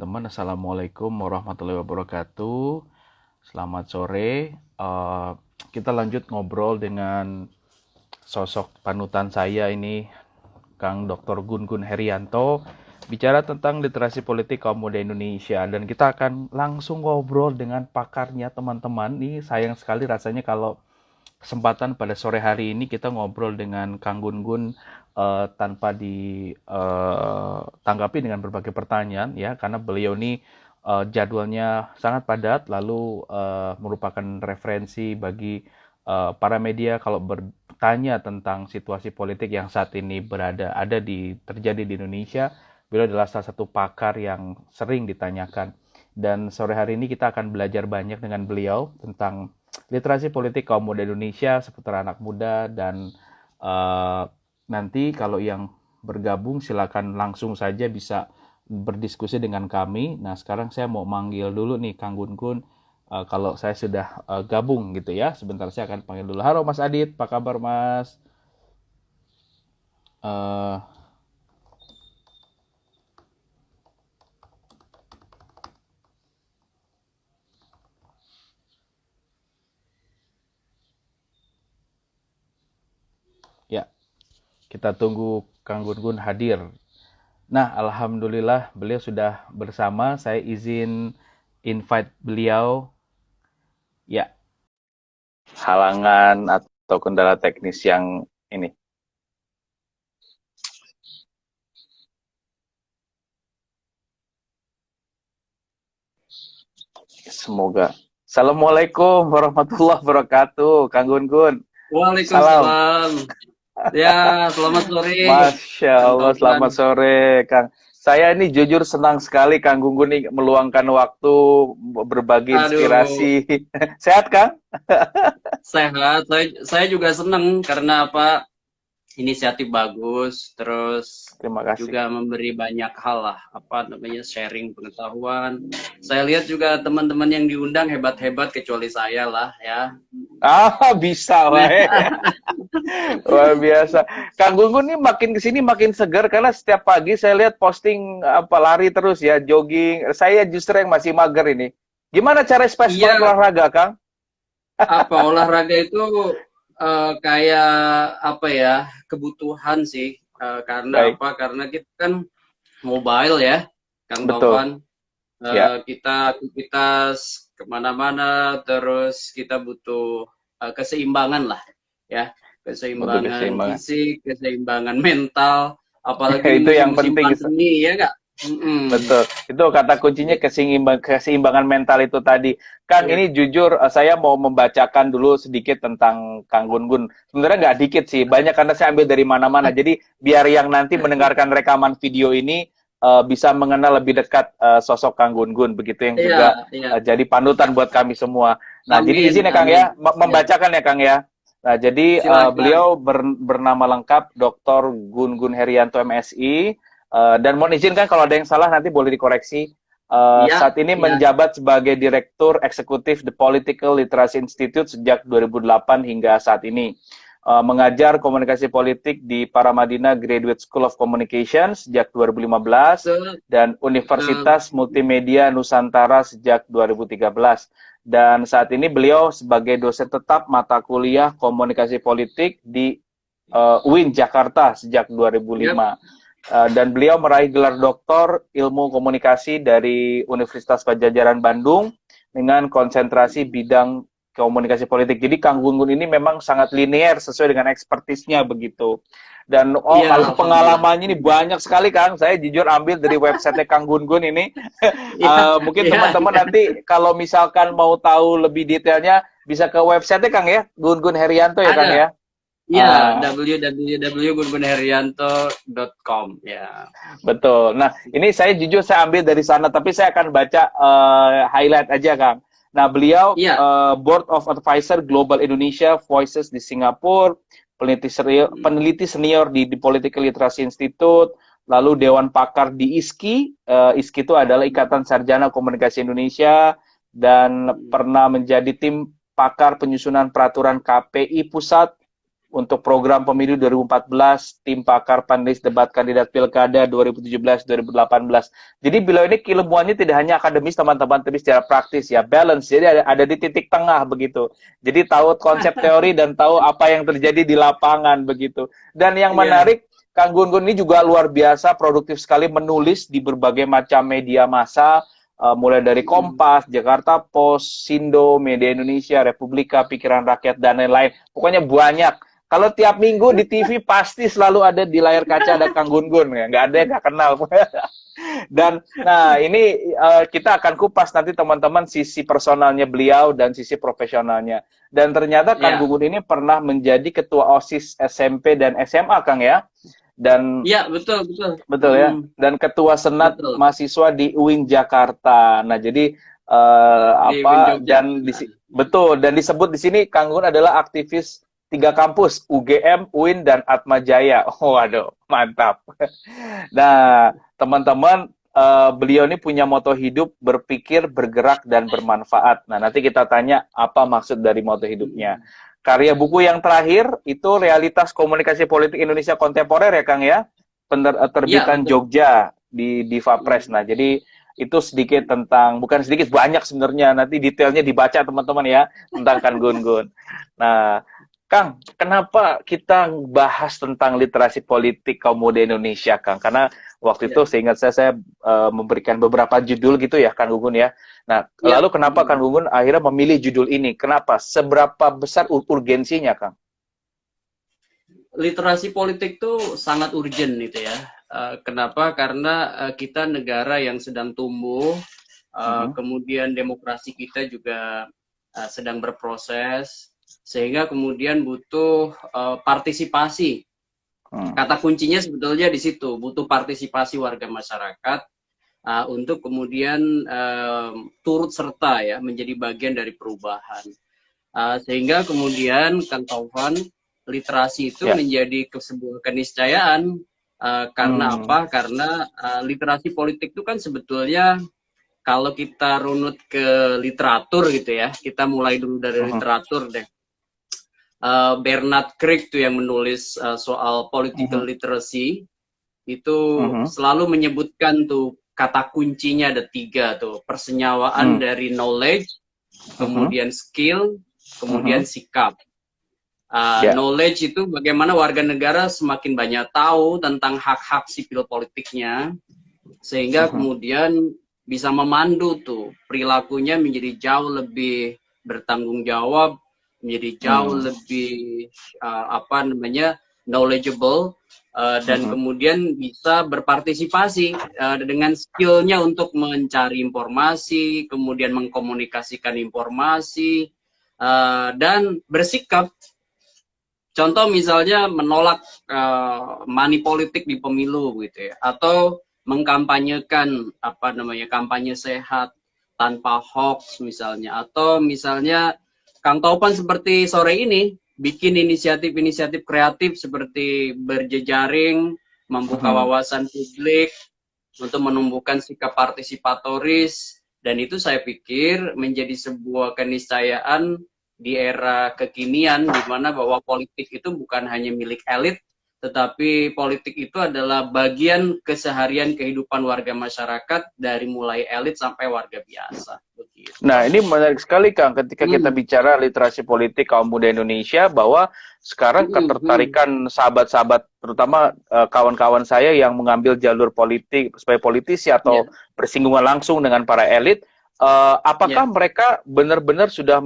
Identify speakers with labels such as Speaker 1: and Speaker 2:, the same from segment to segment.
Speaker 1: teman-teman. Assalamualaikum warahmatullahi wabarakatuh. Selamat sore. Kita lanjut ngobrol dengan sosok panutan saya ini, Kang Dr. Gun Herianto, bicara tentang literasi politik kaum muda Indonesia. Dan kita akan langsung ngobrol dengan pakarnya, teman-teman. Ini sayang sekali rasanya kalau kesempatan pada sore hari ini kita ngobrol dengan Kang Gun tanpa ditanggapi dengan berbagai pertanyaan ya, karena beliau ini jadwalnya sangat padat, lalu merupakan referensi bagi para media kalau bertanya tentang situasi politik yang saat ini terjadi di Indonesia. Beliau adalah salah satu pakar yang sering ditanyakan, dan sore hari ini kita akan belajar banyak dengan beliau tentang literasi politik kaum muda Indonesia seputar anak muda. Dan nanti kalau yang bergabung silakan langsung saja bisa berdiskusi dengan kami. Nah, sekarang saya mau manggil dulu nih Kang Gun kalau saya sudah gabung gitu ya. Sebentar saya akan panggil dulu. Halo Mas Adit, apa kabar Mas? Eh, ya, kita tunggu Kang Gun hadir. Nah, alhamdulillah beliau sudah bersama. Saya izin invite beliau. Ya, halangan atau kendala teknis yang ini. Semoga. Assalamualaikum warahmatullahi wabarakatuh, Kang Gun. Salam.
Speaker 2: Waalaikumsalam. Ya, selamat sore,
Speaker 1: Masya
Speaker 2: Kang
Speaker 1: Allah,
Speaker 2: Taufan.
Speaker 1: selamat sore, Kang. Saya ini jujur senang sekali Kang Gun ini meluangkan waktu berbagi
Speaker 2: Aduh,
Speaker 1: inspirasi. Sehat, Kang?
Speaker 2: sehat. Saya juga senang karena apa? Inisiatif bagus, terus
Speaker 1: Terima kasih.
Speaker 2: juga memberi banyak hal lah, apa namanya, sharing pengetahuan. Saya lihat juga teman-teman yang diundang hebat-hebat kecuali saya lah ya.
Speaker 1: Bisa, wae. Luar biasa. Kang Gunggun nih makin kesini makin segar karena setiap pagi saya lihat posting apa lari terus ya, jogging. Saya justru yang masih mager ini. Gimana cara space banget
Speaker 2: Iya,
Speaker 1: olahraga, Kang?
Speaker 2: apa olahraga itu kayak apa ya, kebutuhan sih. Karena
Speaker 1: Baik,
Speaker 2: apa? Karena kita kan mobile ya, Kang
Speaker 1: betul.
Speaker 2: Taufan.
Speaker 1: Ya,
Speaker 2: Kita aktivitas kemana-mana, terus kita butuh keseimbangan lah, ya,
Speaker 1: butuh
Speaker 2: keseimbangan
Speaker 1: keseimbangan.
Speaker 2: fisik, keseimbangan mental, apalagi ini
Speaker 1: Itu yang
Speaker 2: musim-musim
Speaker 1: penting.
Speaker 2: pandemi, ya nggak? Mm-mm.
Speaker 1: Betul. Itu kata kuncinya keseimbangan mental itu tadi. Kang,
Speaker 2: Ya,
Speaker 1: ini jujur saya mau membacakan dulu sedikit tentang Kang Gun. Sebenarnya nggak dikit sih, banyak karena saya ambil dari mana-mana. Jadi biar yang nanti mendengarkan rekaman video ini bisa mengenal lebih dekat sosok Kang Gun. Begitu yang
Speaker 2: iya,
Speaker 1: juga
Speaker 2: iya.
Speaker 1: jadi panutan buat kami semua. Nah, jadi
Speaker 2: Amin,
Speaker 1: izin ya Kang
Speaker 2: amin.
Speaker 1: ya,
Speaker 2: Ya,
Speaker 1: membacakan ya Kang ya. Nah, jadi
Speaker 2: silakan.
Speaker 1: beliau bernama lengkap Dr. Gun Herianto MSI. Dan mohon izin kan kalau ada yang salah nanti boleh dikoreksi.
Speaker 2: Iya,
Speaker 1: Saat ini
Speaker 2: iya.
Speaker 1: menjabat sebagai Direktur Eksekutif The Political Literacy Institute sejak 2008 hingga saat ini. Mengajar komunikasi politik di Paramadina Graduate School of Communication sejak 2015
Speaker 2: Betul,
Speaker 1: dan
Speaker 2: betul.
Speaker 1: Universitas Multimedia Nusantara sejak 2013. Dan saat ini beliau sebagai dosen tetap mata kuliah komunikasi politik di UIN Jakarta sejak
Speaker 2: Yap.
Speaker 1: 2005. Dan beliau meraih gelar doktor ilmu komunikasi dari Universitas Padjadjaran Bandung dengan konsentrasi bidang komunikasi politik. Jadi Kang Gun ini memang sangat linear sesuai dengan ekspertisnya begitu. Dan
Speaker 2: Iya,
Speaker 1: kalau
Speaker 2: alhamdulillah.
Speaker 1: pengalamannya ini banyak sekali Kang. Saya jujur ambil dari website Kang Gun ini.
Speaker 2: Iya,
Speaker 1: Mungkin
Speaker 2: iya,
Speaker 1: teman-teman
Speaker 2: iya.
Speaker 1: nanti kalau misalkan mau tahu lebih detailnya bisa ke website Kang ya, Gun Herianto ya Kang
Speaker 2: Ada.
Speaker 1: ya.
Speaker 2: Iya,
Speaker 1: Ah,
Speaker 2: www.gungunherianto.com ya.
Speaker 1: Betul. Nah, ini saya jujur saya ambil dari sana, tapi saya akan baca highlight aja, Kang. Nah, beliau
Speaker 2: Iya.
Speaker 1: Board of Advisor Global Indonesia Voices di Singapura, peneliti senior di Political Literacy Institute, lalu Dewan Pakar di ISKI. ISKI itu adalah Ikatan Sarjana Komunikasi Indonesia, dan pernah menjadi tim pakar penyusunan peraturan KPI Pusat, untuk program pemilu 2014, tim pakar panelis debat kandidat pilkada 2017-2018. Jadi beliau ini keilmuannya tidak hanya akademis teman-teman, tapi secara praktis ya, balance. Jadi ada di titik tengah begitu. Jadi tahu konsep teori dan tahu apa yang terjadi di lapangan begitu. Dan yang
Speaker 2: Iya.
Speaker 1: menarik, Kang Gun Gun ini juga luar biasa produktif sekali menulis di berbagai macam media massa, mulai dari
Speaker 2: Mm.
Speaker 1: Kompas, Jakarta Post, Sindo, Media Indonesia, Republika, Pikiran Rakyat, dan lain-lain. Pokoknya banyak. Kalau tiap minggu di TV pasti selalu ada di layar kaca ada Kang Gun Gun, ya. Nggak ada yang nggak kenal. Dan nah ini kita akan kupas nanti teman-teman sisi personalnya beliau dan sisi profesionalnya. Dan ternyata Kang
Speaker 2: Ya,
Speaker 1: Gun Gun ini pernah menjadi ketua OSIS SMP dan SMA, Kang ya. Dan
Speaker 2: ya, betul, betul.
Speaker 1: betul ya. Dan ketua senat
Speaker 2: Betul.
Speaker 1: mahasiswa di UIN Jakarta. Nah, jadi
Speaker 2: Di Win
Speaker 1: apa
Speaker 2: Jogja.
Speaker 1: dan betul dan disebut di sini Kang Gun adalah aktivis tiga kampus UGM, UIN dan Atma Jaya. Waduh, mantap. Nah, teman-teman, beliau ini punya moto hidup berpikir, bergerak dan bermanfaat. Nah, nanti kita tanya apa maksud dari moto hidupnya. Karya buku yang terakhir itu Realitas Komunikasi Politik Indonesia Kontemporer ya Kang ya,
Speaker 2: Ya,
Speaker 1: terbitan
Speaker 2: betul.
Speaker 1: Jogja di Diva Press. Nah, jadi itu sedikit tentang, bukan sedikit, banyak sebenarnya. Nanti detailnya dibaca teman-teman ya, tentang Kang Gun Gun. Nah, Kang, kenapa kita bahas tentang literasi politik kaum muda Indonesia, Kang? Karena waktu
Speaker 2: Ya,
Speaker 1: itu seingat saya memberikan beberapa judul gitu ya, Kang Gun ya. Nah,
Speaker 2: ya.
Speaker 1: lalu kenapa Kang Gun akhirnya memilih judul ini? Kenapa? Seberapa besar urgensinya, Kang?
Speaker 2: Literasi politik tuh sangat urgent gitu ya. Kenapa? Karena kita negara yang sedang tumbuh,
Speaker 1: Mhm.
Speaker 2: kemudian demokrasi kita juga sedang berproses, sehingga kemudian butuh partisipasi.
Speaker 1: Hmm.
Speaker 2: Kata kuncinya sebetulnya di situ, butuh partisipasi warga masyarakat untuk kemudian turut serta ya menjadi bagian dari perubahan. Sehingga kemudian Kang Taufan, literasi itu
Speaker 1: Ya.
Speaker 2: menjadi sebuah keniscayaan. Karena
Speaker 1: Hmm.
Speaker 2: apa? Karena literasi politik itu kan sebetulnya kalau kita runut ke literatur gitu ya, kita mulai dulu dari
Speaker 1: Mhm.
Speaker 2: literatur deh. Bernard Crick tuh yang menulis soal political
Speaker 1: Mhm.
Speaker 2: literacy itu
Speaker 1: Mhm.
Speaker 2: selalu menyebutkan tuh kata kuncinya ada tiga tuh, persenyawaan
Speaker 1: Hmm.
Speaker 2: dari knowledge,
Speaker 1: Mhm.
Speaker 2: kemudian skill, kemudian
Speaker 1: Mhm.
Speaker 2: sikap.
Speaker 1: Ya.
Speaker 2: Knowledge itu bagaimana warga negara semakin banyak tahu tentang hak-hak sipil politiknya, sehingga
Speaker 1: Mhm.
Speaker 2: kemudian bisa memandu tuh perilakunya menjadi jauh lebih bertanggung jawab, menjadi jauh
Speaker 1: Hmm.
Speaker 2: lebih apa namanya knowledgeable, dan
Speaker 1: Mhm.
Speaker 2: kemudian bisa berpartisipasi dengan skillnya untuk mencari informasi, kemudian mengkomunikasikan informasi, dan bersikap. Contoh misalnya menolak money politik di pemilu gitu ya, atau mengkampanyekan apa namanya kampanye sehat tanpa hoax misalnya, atau misalnya Kang Topan seperti sore ini bikin inisiatif-inisiatif kreatif seperti berjejaring, membuka
Speaker 1: Mhm.
Speaker 2: wawasan publik untuk menumbuhkan sikap partisipatoris, dan itu saya pikir menjadi sebuah keniscayaan di era kekinian di mana bahwa politik itu bukan hanya milik elit, tetapi politik itu adalah bagian keseharian kehidupan warga masyarakat dari mulai elit sampai warga biasa. Begitu.
Speaker 1: Nah, ini menarik sekali, Kang, ketika kita
Speaker 2: Hmm.
Speaker 1: bicara literasi politik kaum muda Indonesia, bahwa sekarang
Speaker 2: Hmm. Hmm.
Speaker 1: ketertarikan sahabat-sahabat, terutama kawan-kawan saya yang mengambil jalur politik sebagai politisi
Speaker 2: Ya,
Speaker 1: atau bersinggungan langsung dengan para elit,
Speaker 2: ya.
Speaker 1: apakah mereka benar-benar sudah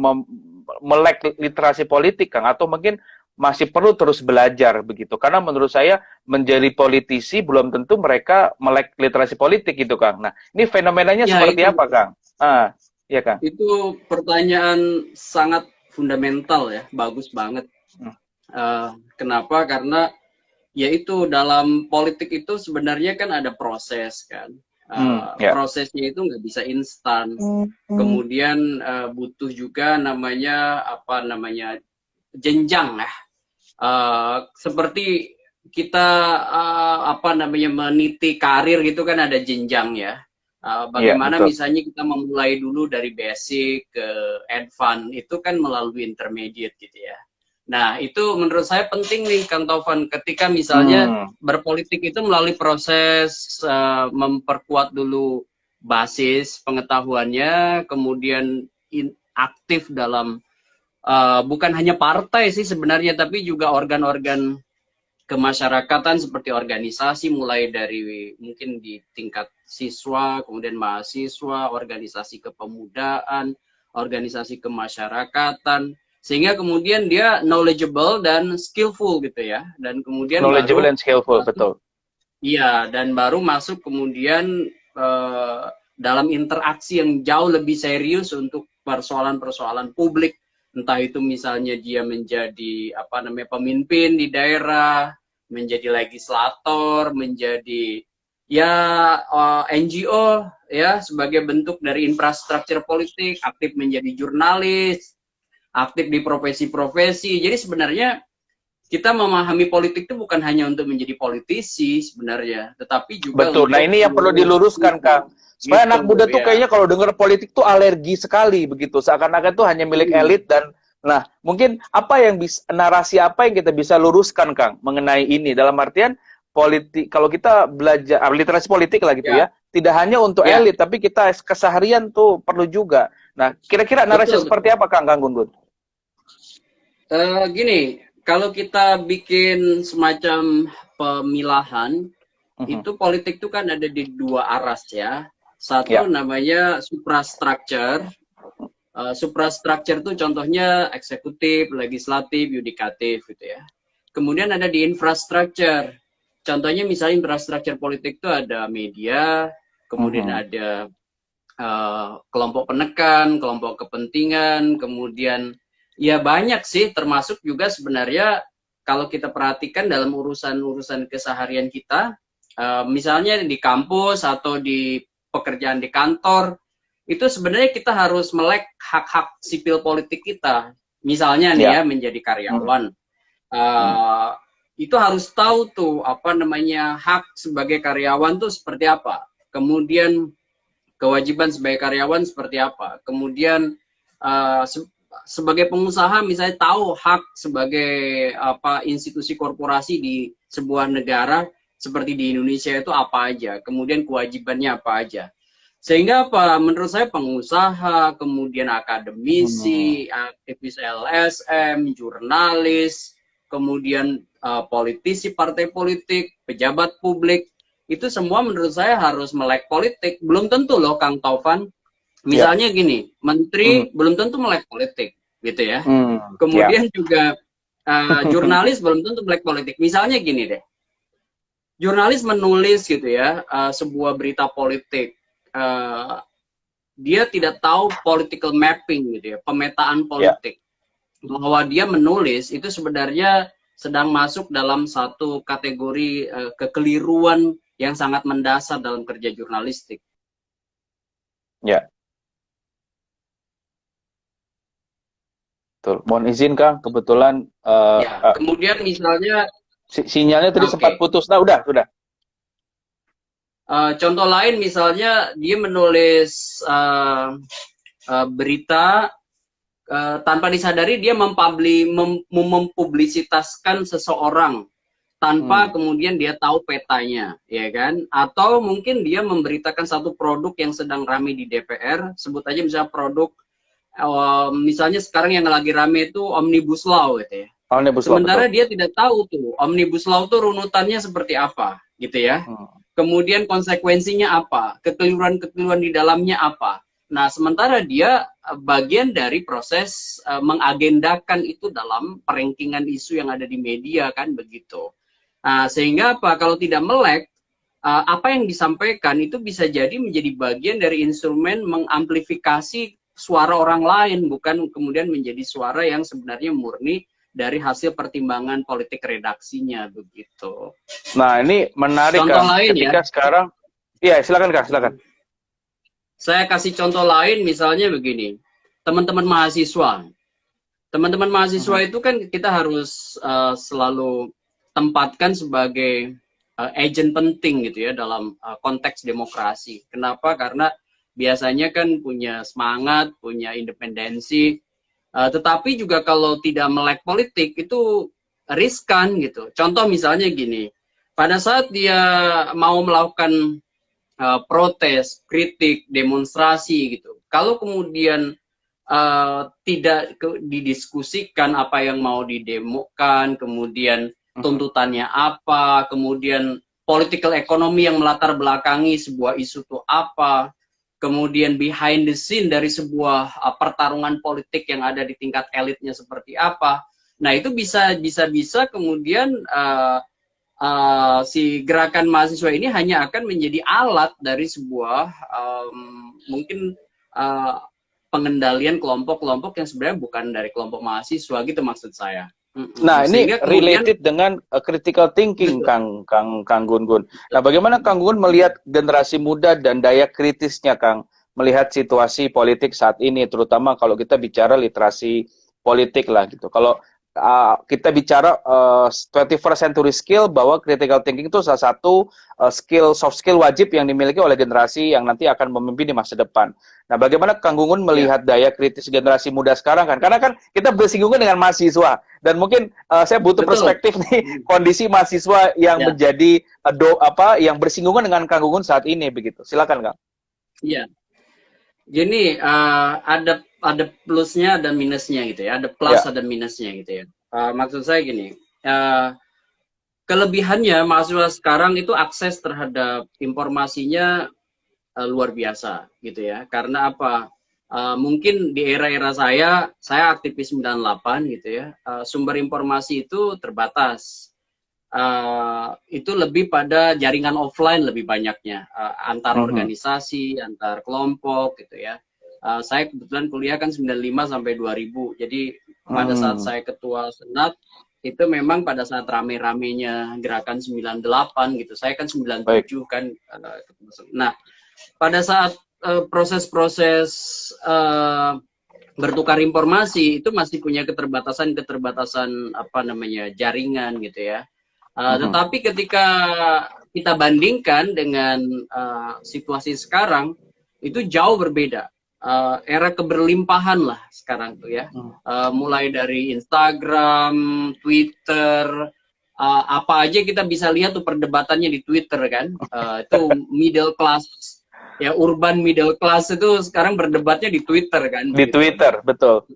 Speaker 1: melek literasi politik, Kang, atau mungkin masih perlu terus belajar begitu? Karena menurut saya menjadi politisi belum tentu mereka melek literasi politik gitu, Kang. Nah, ini fenomenanya
Speaker 2: Ya,
Speaker 1: seperti apa, Kang? Ah, iya, Kang.
Speaker 2: itu pertanyaan sangat fundamental ya, bagus banget.
Speaker 1: Hmm.
Speaker 2: Kenapa? Karena yaitu dalam politik itu sebenarnya kan ada proses kan.
Speaker 1: Ya.
Speaker 2: Prosesnya itu nggak bisa instan.
Speaker 1: Hmm.
Speaker 2: Kemudian butuh juga namanya apa namanya jenjang ya. Seperti kita apa namanya meniti karir gitu kan ada jenjang ya.
Speaker 1: Iya,
Speaker 2: Bagaimana
Speaker 1: betul.
Speaker 2: misalnya kita memulai dulu dari basic ke advance itu kan melalui intermediate gitu ya. Nah, itu menurut saya penting nih, Kang Taufan, ketika misalnya berpolitik itu melalui proses memperkuat dulu basis pengetahuannya, kemudian aktif dalam bukan hanya partai sih sebenarnya, tapi juga organ-organ kemasyarakatan seperti organisasi, mulai dari mungkin di tingkat siswa, kemudian mahasiswa, organisasi kepemudaan, organisasi kemasyarakatan, sehingga kemudian dia knowledgeable dan skillful gitu ya, dan kemudian
Speaker 1: Knowledgeable
Speaker 2: baru
Speaker 1: and skillful,
Speaker 2: masuk,
Speaker 1: betul.
Speaker 2: iya, dan baru masuk kemudian dalam interaksi yang jauh lebih serius untuk persoalan-persoalan publik, entah itu misalnya dia menjadi pemimpin di daerah, menjadi legislator, menjadi ya NGO ya sebagai bentuk dari infrastruktur politik, aktif menjadi jurnalis, aktif di profesi-profesi. Jadi sebenarnya kita memahami politik itu bukan hanya untuk menjadi politisi sebenarnya, tetapi juga
Speaker 1: Betul. Nah,
Speaker 2: untuk
Speaker 1: ini yang perlu diluruskan, Kang. Supaya anak muda tuh kayaknya kalau dengar politik tuh alergi sekali begitu. Seakan-akan tuh hanya milik elit dan nah, mungkin apa yang bisa, narasi apa yang kita bisa luruskan, Kang, mengenai ini dalam artian politik, kalau kita belajar literasi politik lah gitu ya, tidak hanya untuk elit tapi kita keseharian tuh perlu juga. Nah, kira-kira narasi seperti apa, Kang Gun-Gun?
Speaker 2: Gini, kalau kita bikin semacam pemilahan, itu politik itu kan ada di dua aras ya. Satu namanya suprastructure. Suprastructure itu contohnya eksekutif, legislatif, yudikatif gitu ya. Kemudian ada di infrastructure. Contohnya misalnya infrastruktur politik itu ada media, kemudian ada kelompok penekan, kelompok kepentingan, kemudian ya banyak sih, termasuk juga sebenarnya kalau kita perhatikan dalam urusan-urusan keseharian kita, misalnya di kampus atau di pekerjaan di kantor, itu sebenarnya kita harus melek hak-hak sipil politik kita. Misalnya nih ya, menjadi karyawan, itu harus tahu tuh hak sebagai karyawan tuh seperti apa. Kemudian kewajiban sebagai karyawan seperti apa. Kemudian sebagai pengusaha misalnya tahu hak sebagai institusi korporasi di sebuah negara seperti di Indonesia itu apa aja, kemudian kewajibannya apa aja. Sehingga menurut saya pengusaha, kemudian akademisi, aktivis LSM, jurnalis, kemudian politisi partai politik, pejabat publik, itu semua menurut saya harus melek politik. Belum tentu loh Kang Taufan. Misalnya gini, menteri belum tentu melek politik, gitu ya. Kemudian juga jurnalis belum tentu melek politik. Misalnya gini deh, jurnalis menulis gitu ya sebuah berita politik, dia tidak tahu political mapping gitu ya, pemetaan politik. Bahwa dia menulis itu sebenarnya sedang masuk dalam satu kategori kekeliruan yang sangat mendasar dalam kerja jurnalistik.
Speaker 1: Ya. Betul. Mohon izin, Kang, kebetulan
Speaker 2: kemudian misalnya
Speaker 1: sinyalnya tadi sempat putus. Nah, udah.
Speaker 2: Contoh lain misalnya dia menulis berita tanpa disadari dia mempublisitaskan seseorang tanpa kemudian dia tahu petanya, ya kan? Atau mungkin dia memberitakan satu produk yang sedang ramai di DPR, sebut aja misalnya produk, misalnya sekarang yang lagi ramai itu Omnibus Law gitu ya. Sementara dia tidak tahu tuh Omnibus Law tuh runutannya seperti apa, gitu ya. Kemudian konsekuensinya apa, kekeliruan-kekeliruan di dalamnya apa. Nah, sementara dia bagian dari proses mengagendakan itu dalam perankingan isu yang ada di media, kan begitu. Sehingga kalau tidak melek, apa yang disampaikan itu bisa jadi menjadi bagian dari instrumen mengamplifikasi suara orang lain, bukan kemudian menjadi suara yang sebenarnya murni dari hasil pertimbangan politik redaksinya, begitu.
Speaker 1: Nah, ini menarik,
Speaker 2: contoh
Speaker 1: Kang.
Speaker 2: Lain
Speaker 1: ketika
Speaker 2: ya.
Speaker 1: Sekarang, iya silakan Kang, silakan.
Speaker 2: Saya kasih contoh lain, misalnya begini, teman-teman mahasiswa. Teman-teman mahasiswa itu kan kita harus selalu tempatkan sebagai agent penting gitu ya dalam konteks demokrasi. Kenapa? Karena biasanya kan punya semangat, punya independensi, Tetapi juga kalau tidak melek politik itu riskan gitu. Contoh misalnya gini, pada saat dia mau melakukan protes, kritik, demonstrasi gitu, kalau kemudian tidak didiskusikan apa yang mau didemokan, kemudian tuntutannya apa, kemudian political economy yang melatar belakangi sebuah isu itu apa, kemudian behind the scene dari sebuah pertarungan politik yang ada di tingkat elitnya seperti apa. Nah itu bisa kemudian si gerakan mahasiswa ini hanya akan menjadi alat dari sebuah mungkin pengendalian kelompok-kelompok yang sebenarnya bukan dari kelompok mahasiswa gitu maksud saya.
Speaker 1: Nah, ini
Speaker 2: Sehingga kemudian,
Speaker 1: related dengan critical thinking, Kang Gun-Gun. Nah, bagaimana Kang Gun melihat generasi muda dan daya kritisnya, Kang, melihat situasi politik saat ini, terutama kalau kita bicara literasi politik lah gitu. Kalau kita bicara 21st century skill, bahwa critical thinking itu salah satu soft skill wajib yang dimiliki oleh generasi yang nanti akan memimpin di masa depan. Nah, bagaimana Kang Gunggun melihat daya kritis generasi muda sekarang kan? Karena kan kita bersinggungan dengan mahasiswa, dan mungkin saya butuh perspektif nih kondisi mahasiswa yang menjadi yang bersinggungan dengan Kang Gunggun saat ini begitu. Silakan, Kang.
Speaker 2: Iya. Gini, ada plusnya, ada minusnya gitu ya. Ada plus, ada minusnya gitu ya. Maksud saya gini, kelebihannya mahasiswa sekarang itu akses terhadap informasinya luar biasa gitu ya. Karena apa? Mungkin di era-era saya aktivis 98 gitu ya, sumber informasi itu terbatas. Itu lebih pada jaringan offline lebih banyaknya, antar organisasi, antar kelompok gitu ya. Saya kebetulan kuliah kan 95 sampai 2000, jadi pada saat saya ketua senat itu memang pada saat rame-ramenya gerakan 98 gitu, saya kan 97 kan. Nah, pada saat proses-proses bertukar informasi itu masih punya keterbatasan apa namanya jaringan gitu ya. Tetapi ketika kita bandingkan dengan situasi sekarang, itu jauh berbeda. Era keberlimpahan lah sekarang tuh ya. Mulai dari Instagram, Twitter, apa aja kita bisa lihat tuh perdebatannya di Twitter kan. Itu middle class, ya urban middle class itu sekarang berdebatnya di Twitter kan.
Speaker 1: Di Twitter, betul.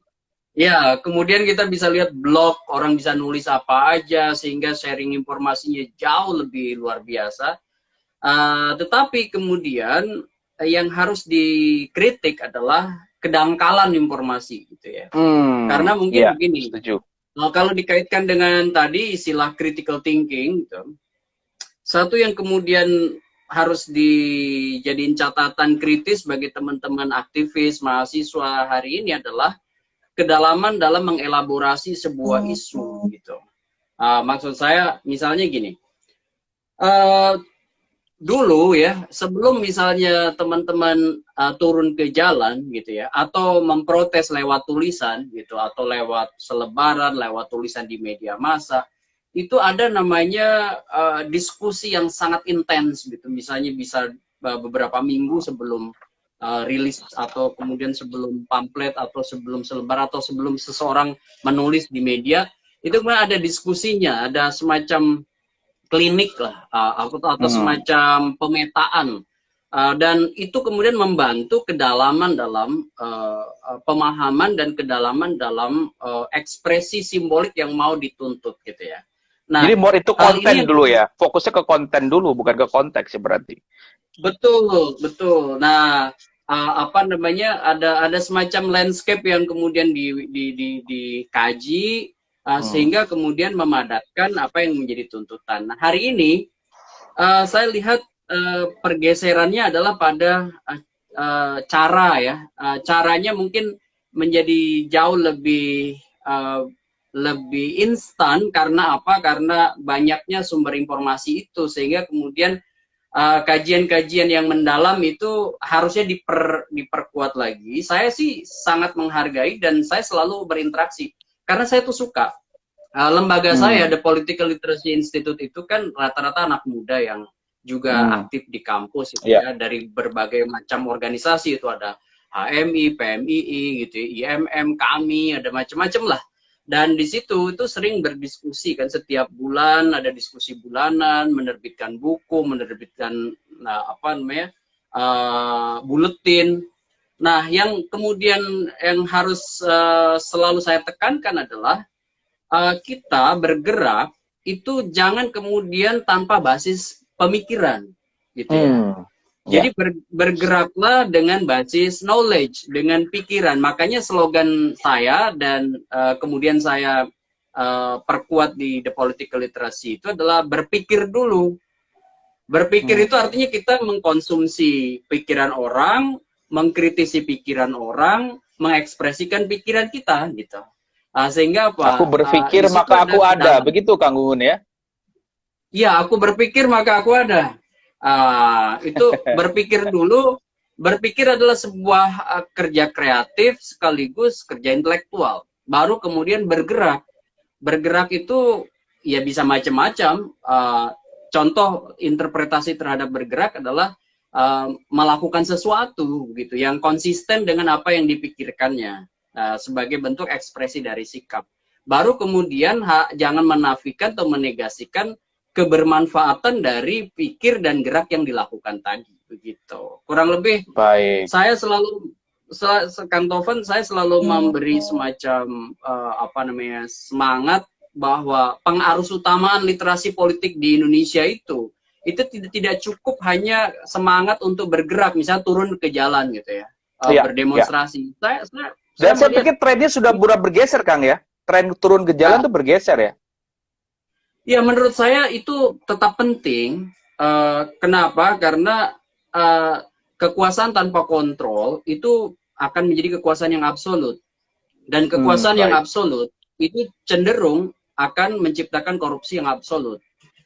Speaker 2: Ya, kemudian kita bisa lihat blog, orang bisa nulis apa aja, sehingga sharing informasinya jauh lebih luar biasa. Tetapi kemudian yang harus dikritik adalah kedangkalan informasi, gitu ya. Karena mungkin begini, kalau dikaitkan dengan tadi istilah critical thinking, gitu, satu yang kemudian harus dijadiin catatan kritis bagi teman-teman aktivis mahasiswa hari ini adalah kedalaman dalam mengelaborasi sebuah isu gitu. Maksud saya misalnya gini, dulu ya sebelum misalnya teman-teman turun ke jalan gitu ya, atau memprotes lewat tulisan gitu, atau lewat selebaran, lewat tulisan di media massa, itu ada namanya diskusi yang sangat intens gitu. Misalnya bisa beberapa minggu sebelum rilis, atau kemudian sebelum pamflet, atau sebelum selebar, atau sebelum seseorang menulis di media, itu kemudian ada diskusinya, ada semacam klinik lah, atau semacam pemetaan, dan itu kemudian membantu kedalaman dalam pemahaman dan kedalaman dalam ekspresi simbolik yang mau dituntut gitu ya. Nah,
Speaker 1: jadi more itu konten dulu ya, fokusnya ke konten dulu, bukan ke konteks ya berarti.
Speaker 2: Betul, betul. Nah, apa namanya, ada semacam landscape yang kemudian dikaji, sehingga kemudian memadatkan apa yang menjadi tuntutan. Nah, hari ini saya lihat pergeserannya adalah pada cara ya, caranya mungkin menjadi jauh lebih instan. Karena apa? Karena banyaknya sumber informasi itu, sehingga kemudian kajian-kajian yang mendalam itu harusnya diperkuat lagi. Saya sih sangat menghargai dan saya selalu berinteraksi karena saya tuh suka. Lembaga saya, The Political Literacy Institute, itu kan rata-rata anak muda yang juga aktif di kampus itu ya, dari berbagai macam organisasi. Itu ada HMI, PMII, gitu, IMM, kami, ada macam-macam lah. Dan di situ itu sering berdiskusi kan, setiap bulan ada diskusi bulanan, menerbitkan buku, menerbitkan buletin. Nah, yang kemudian yang harus selalu saya tekankan adalah kita bergerak itu jangan kemudian tanpa basis pemikiran, gitu ya. Jadi bergeraklah dengan basis knowledge, dengan pikiran. Makanya slogan saya dan kemudian saya perkuat di The Political Literacy itu adalah berpikir dulu. Berpikir itu artinya kita mengkonsumsi pikiran orang, mengkritisi pikiran orang, mengekspresikan pikiran kita, gitu. Sehingga apa?
Speaker 3: Aku berpikir maka aku ada, begitu Kang Gunggun ya?
Speaker 2: Iya, aku berpikir maka aku ada. Itu berpikir dulu. Berpikir adalah sebuah kerja kreatif sekaligus kerja intelektual. Baru kemudian bergerak. Bergerak itu ya bisa macam-macam. Contoh interpretasi terhadap bergerak adalah melakukan sesuatu gitu yang konsisten dengan apa yang dipikirkannya. Sebagai bentuk ekspresi dari sikap. Baru kemudian jangan menafikan atau menegasikan kebermanfaatan dari pikir dan gerak yang dilakukan tadi, begitu. Kurang lebih, baik. Saya selalu, Kang Tovan, saya selalu memberi semacam semangat bahwa pengarus utamaan literasi politik di Indonesia itu tidak cukup hanya semangat untuk bergerak, misalnya turun ke jalan gitu ya, berdemonstrasi.
Speaker 3: Saya pikir trennya sudah mulai bergeser, Kang ya. Tren turun ke jalan tuh bergeser ya.
Speaker 2: Ya, menurut saya itu tetap penting. Kenapa? Karena kekuasaan tanpa kontrol itu akan menjadi kekuasaan yang absolut. Dan kekuasaan yang absolut itu cenderung akan menciptakan korupsi yang absolut.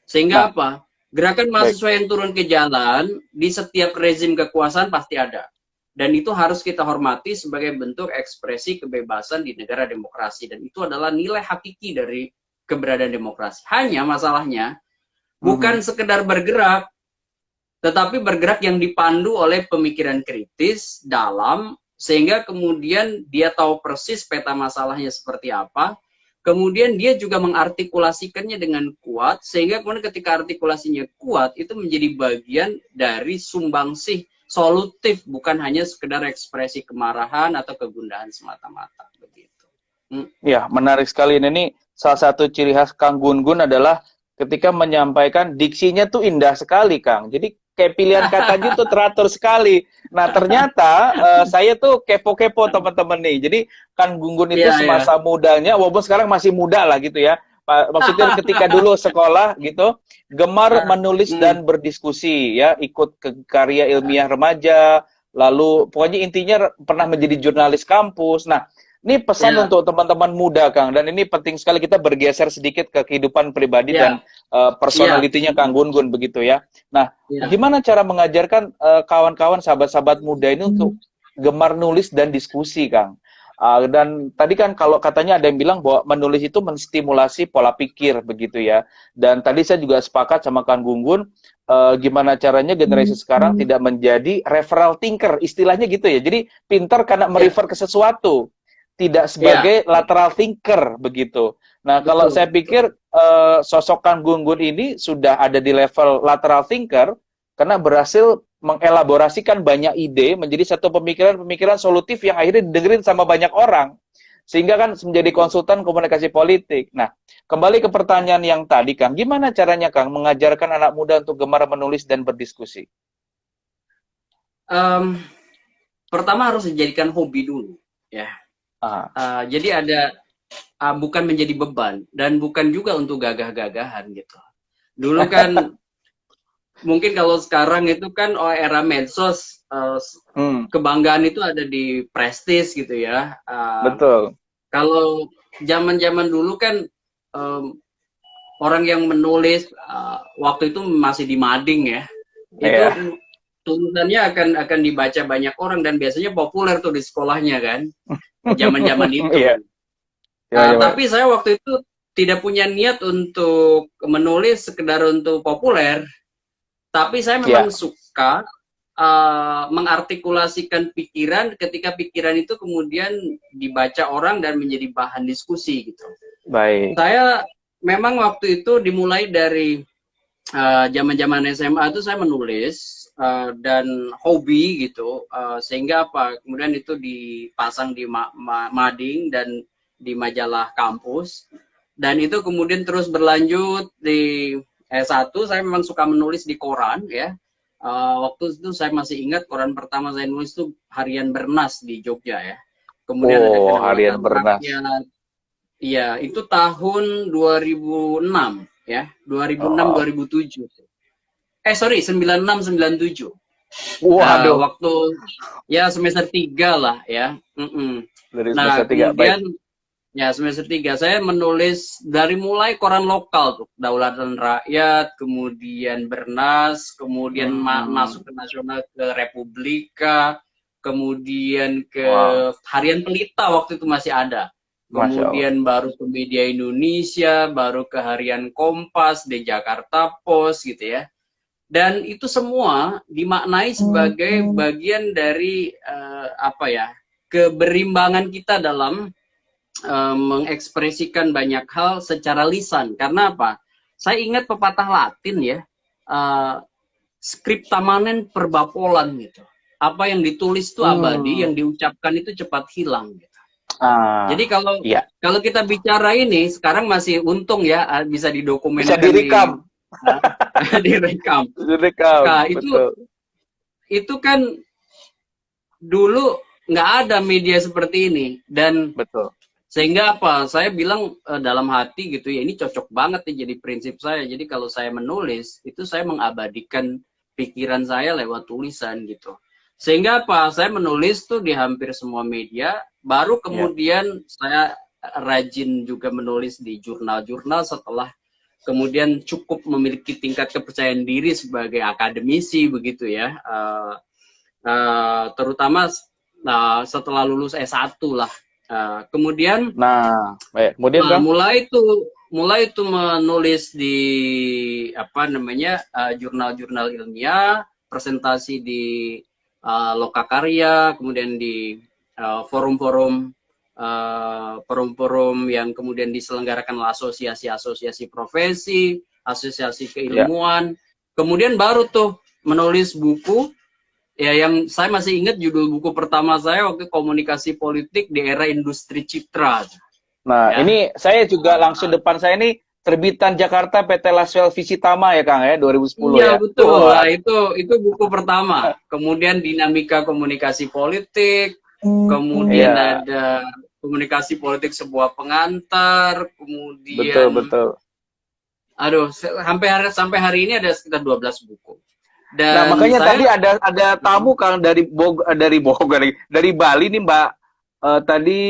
Speaker 2: Sehingga apa? Gerakan mahasiswa yang turun ke jalan di setiap rezim kekuasaan pasti ada. Dan itu harus kita hormati sebagai bentuk ekspresi kebebasan di negara demokrasi. Dan itu adalah nilai hakiki dari keberadaan demokrasi. Hanya masalahnya bukan sekedar bergerak, tetapi bergerak yang dipandu oleh pemikiran kritis, dalam, sehingga kemudian dia tahu persis peta masalahnya seperti apa. Kemudian dia juga mengartikulasikannya dengan kuat, sehingga kemudian ketika artikulasinya kuat, itu menjadi bagian dari sumbangsih solutif, bukan hanya sekedar ekspresi kemarahan atau kegundahan semata-mata. Begitu.
Speaker 3: Ya, menarik sekali. Ini salah satu ciri khas Kang Gunggun adalah ketika menyampaikan diksinya tuh indah sekali, Kang. Jadi kayak pilihan katanya tuh teratur sekali. Nah, ternyata saya tuh kepo-kepo teman-teman nih. Jadi Kang Gunggun itu semasa mudanya, walaupun sekarang masih muda lah gitu ya. Maksudnya ketika dulu sekolah gitu, gemar menulis dan berdiskusi ya, ikut ke karya ilmiah remaja, lalu pokoknya intinya pernah menjadi jurnalis kampus. Nah, ini pesan untuk teman-teman muda, Kang, dan ini penting sekali kita bergeser sedikit ke kehidupan pribadi dan personalitinya Kang Gunggun begitu ya. Nah, gimana cara mengajarkan kawan-kawan, sahabat-sahabat muda ini untuk gemar nulis dan diskusi, Kang? Dan tadi kan kalau katanya ada yang bilang bahwa menulis itu menstimulasi pola pikir begitu ya. Dan tadi saya juga sepakat sama Kang Gunggun, gimana caranya generasi sekarang tidak menjadi referral thinker, istilahnya gitu ya. Jadi pintar karena merefer ke sesuatu, tidak sebagai lateral thinker begitu. Nah, kalau saya pikir sosok Kang Gunggun ini sudah ada di level lateral thinker karena berhasil mengelaborasikan banyak ide menjadi satu pemikiran-pemikiran solutif yang akhirnya didengerin sama banyak orang. Sehingga kan menjadi konsultan komunikasi politik. Nah, kembali ke pertanyaan yang tadi, Kang. Gimana caranya, Kang, mengajarkan anak muda untuk gemar menulis dan berdiskusi?
Speaker 2: Pertama harus dijadikan hobi dulu. Ya. Jadi ada, bukan menjadi beban. Dan bukan juga untuk gagah-gagahan gitu. Dulu kan mungkin kalau sekarang itu kan era medsos, kebanggaan itu ada di prestis gitu ya.
Speaker 3: Betul.
Speaker 2: Kalau zaman-zaman dulu kan orang yang menulis waktu itu masih di mading ya. Itu tulisannya akan dibaca banyak orang dan biasanya populer tuh di sekolahnya kan. Zaman-zaman itu. Tapi saya waktu itu tidak punya niat untuk menulis sekedar untuk populer. Tapi saya memang suka mengartikulasikan pikiran ketika pikiran itu kemudian dibaca orang dan menjadi bahan diskusi gitu.
Speaker 3: Baik.
Speaker 2: Saya memang waktu itu dimulai dari zaman-zaman SMA itu saya menulis dan hobi gitu, sehingga apa kemudian itu dipasang di mading dan di majalah kampus, dan itu kemudian terus berlanjut di S1. Saya memang suka menulis di koran ya. Waktu itu saya masih ingat koran pertama saya nulis itu Harian Bernas di Jogja ya. Kemudian ada Kedaulatan
Speaker 3: Harian Bernas.
Speaker 2: Rakyat. Iya, itu tahun 2006 ya, 2006 2007. Sorry, 96 97.
Speaker 3: Waduh.
Speaker 2: Waktu ya semester 3 lah ya.
Speaker 3: Dari
Speaker 2: Nah,
Speaker 3: semester 3.
Speaker 2: kemudian
Speaker 3: Baik.
Speaker 2: ya semester 3 saya menulis dari mulai koran lokal tuh, Kedaulatan Rakyat, kemudian Bernas, kemudian masuk ke nasional, ke Republika, kemudian ke Harian Pelita waktu itu masih ada. Kemudian baru ke Media Indonesia, baru ke Harian Kompas, di Jakarta Post gitu ya. Dan itu semua dimaknai sebagai bagian dari keberimbangan kita dalam mengekspresikan banyak hal secara lisan. Karena apa? Saya ingat pepatah Latin ya, scripta manen perbapolan gitu. Apa yang ditulis itu abadi, yang diucapkan itu cepat hilang gitu. Jadi kalau kita bicara ini sekarang masih untung ya bisa didokumentasi, bisa
Speaker 3: direkam.
Speaker 2: Direkam. Nah, itu kan dulu nggak ada media seperti ini, dan
Speaker 3: betul.
Speaker 2: Sehingga apa? Saya bilang dalam hati gitu ya, ini cocok banget nih jadi prinsip saya. Jadi kalau saya menulis itu saya mengabadikan pikiran saya lewat tulisan gitu. Sehingga apa? Saya menulis tuh di hampir semua media. Baru kemudian saya rajin juga menulis di jurnal-jurnal setelah kemudian cukup memiliki tingkat kepercayaan diri sebagai akademisi begitu ya. Terutama setelah lulus S1 lah. Kemudian mulai itu menulis di jurnal-jurnal ilmiah, presentasi di Lokakarya, kemudian di forum-forum yang kemudian diselenggarakan oleh asosiasi-asosiasi profesi, asosiasi keilmuan. Kemudian baru tuh menulis buku. Ya, yang saya masih ingat judul buku pertama saya waktu Komunikasi Politik di Era Industri Citra.
Speaker 3: Nah, ya. Ini saya juga langsung depan saya ini terbitan Jakarta PT Laswell Visitama ya Kang ya, 2010
Speaker 2: ya. Iya betul. Nah, itu buku pertama. Kemudian Dinamika Komunikasi Politik, kemudian ada Komunikasi Politik Sebuah Pengantar, kemudian
Speaker 3: betul.
Speaker 2: Aduh, sampai hari ini ada sekitar 12 buku. Dan
Speaker 3: nah makanya tadi ada tamu Kang dari Bali nih Mbak, tadi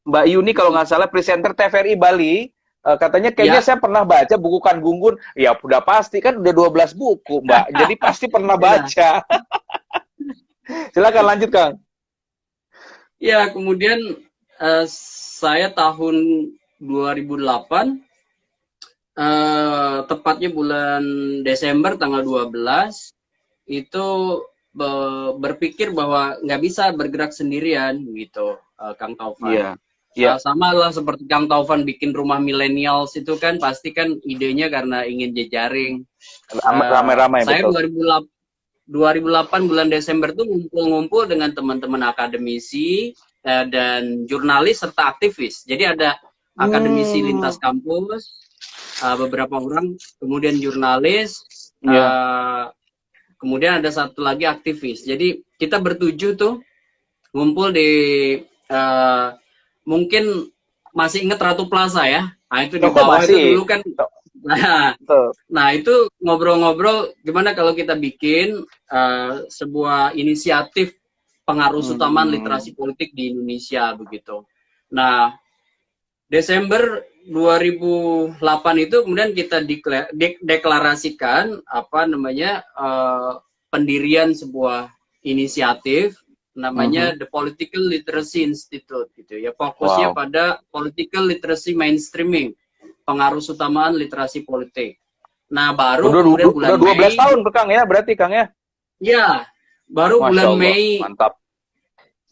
Speaker 3: Mbak Yuni kalau nggak salah presenter TVRI Bali, katanya kayaknya saya pernah baca buku Kang Gunggun. Ya udah pasti kan udah 12 buku Mbak, jadi pasti pernah baca. Silakan lanjut Kang.
Speaker 2: Ya kemudian saya tahun 2008 tepatnya bulan Desember tanggal 12 itu berpikir bahwa nggak bisa bergerak sendirian gitu, Kang Taufan. Sama lah seperti Kang Taufan bikin rumah millennials itu kan pasti kan idenya karena ingin jejaring.
Speaker 3: Ramai-ramai.
Speaker 2: Saya 2008 bulan Desember tuh ngumpul-ngumpul dengan teman-teman akademisi dan jurnalis serta aktivis. Jadi ada akademisi lintas kampus, beberapa orang, kemudian jurnalis, kemudian ada satu lagi aktivis. Jadi kita bertujuh tuh ngumpul di mungkin masih inget Ratu Plaza ya. Nah itu di bawah itu dulu kan. Nah itu ngobrol-ngobrol gimana kalau kita bikin sebuah inisiatif pengarus utamaan literasi politik di Indonesia begitu. Nah Desember 2008 itu kemudian kita deklarasikan pendirian sebuah inisiatif namanya The Political Literacy Institute gitu ya, fokusnya pada political literacy mainstreaming, pengarus utamaan literasi politik. Nah baru kemudian bulan
Speaker 3: Mei 12 tahun Kang ya berarti Kang ya?
Speaker 2: Ya Baru
Speaker 3: Masya
Speaker 2: bulan
Speaker 3: Allah,
Speaker 2: Mei
Speaker 3: mantap.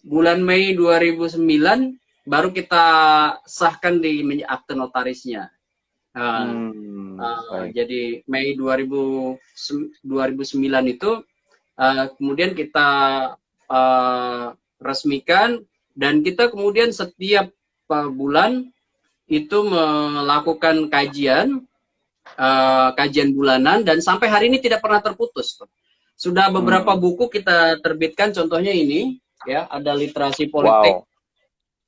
Speaker 2: 2009 baru kita sahkan di akte notarisnya. Nah,
Speaker 3: Baik.
Speaker 2: jadi Mei 2009 itu kemudian kita resmikan, dan kita kemudian setiap bulan itu melakukan kajian bulanan, dan sampai hari ini tidak pernah terputus. Sudah beberapa buku kita terbitkan, contohnya ini ya, ada literasi politik.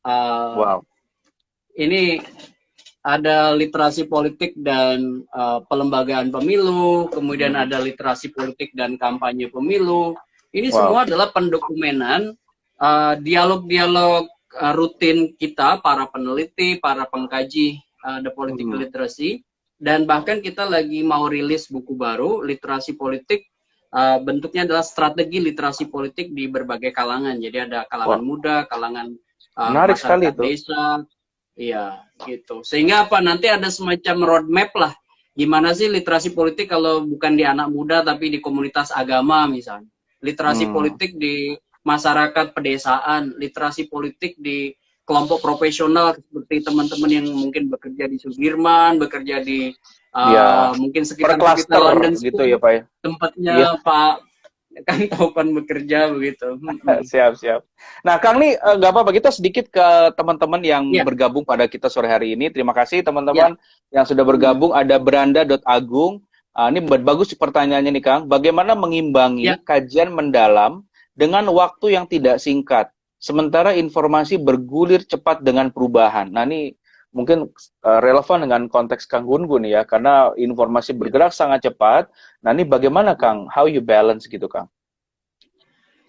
Speaker 3: Wow.
Speaker 2: Ini ada literasi politik dan pelembagaan pemilu, kemudian ada literasi politik dan kampanye pemilu. Ini semua adalah pendokumenan dialog-dialog rutin kita, para peneliti, para pengkaji the political literacy, dan bahkan kita lagi mau rilis buku baru, literasi politik. Bentuknya adalah strategi literasi politik di berbagai kalangan. Jadi ada kalangan muda, kalangan
Speaker 3: menarik sekali
Speaker 2: masyarakat
Speaker 3: itu.
Speaker 2: desa, iya gitu. Sehingga apa, nanti ada semacam roadmap lah, gimana sih literasi politik kalau bukan di anak muda tapi di komunitas agama misalnya, literasi politik di masyarakat pedesaan, literasi politik di kelompok profesional seperti teman-teman yang mungkin bekerja di Sudirman, bekerja di mungkin sekitar London School,
Speaker 3: gitu ya Pak ya?
Speaker 2: Tempatnya Pak Kang Taufan bekerja begitu.
Speaker 3: Siap. Nah Kang nih nggak apa-apa, kita sedikit ke teman-teman yang bergabung pada kita sore hari ini. Terima kasih teman-teman yang sudah bergabung. Ada Beranda.agung. Ini bagus pertanyaannya nih Kang. Bagaimana mengimbangi kajian mendalam dengan waktu yang tidak singkat, sementara informasi bergulir cepat dengan perubahan? Nah ini mungkin relevan dengan konteks Kang Gun-Gun ya, karena informasi bergerak sangat cepat. Nah ini bagaimana Kang, how you balance gitu Kang?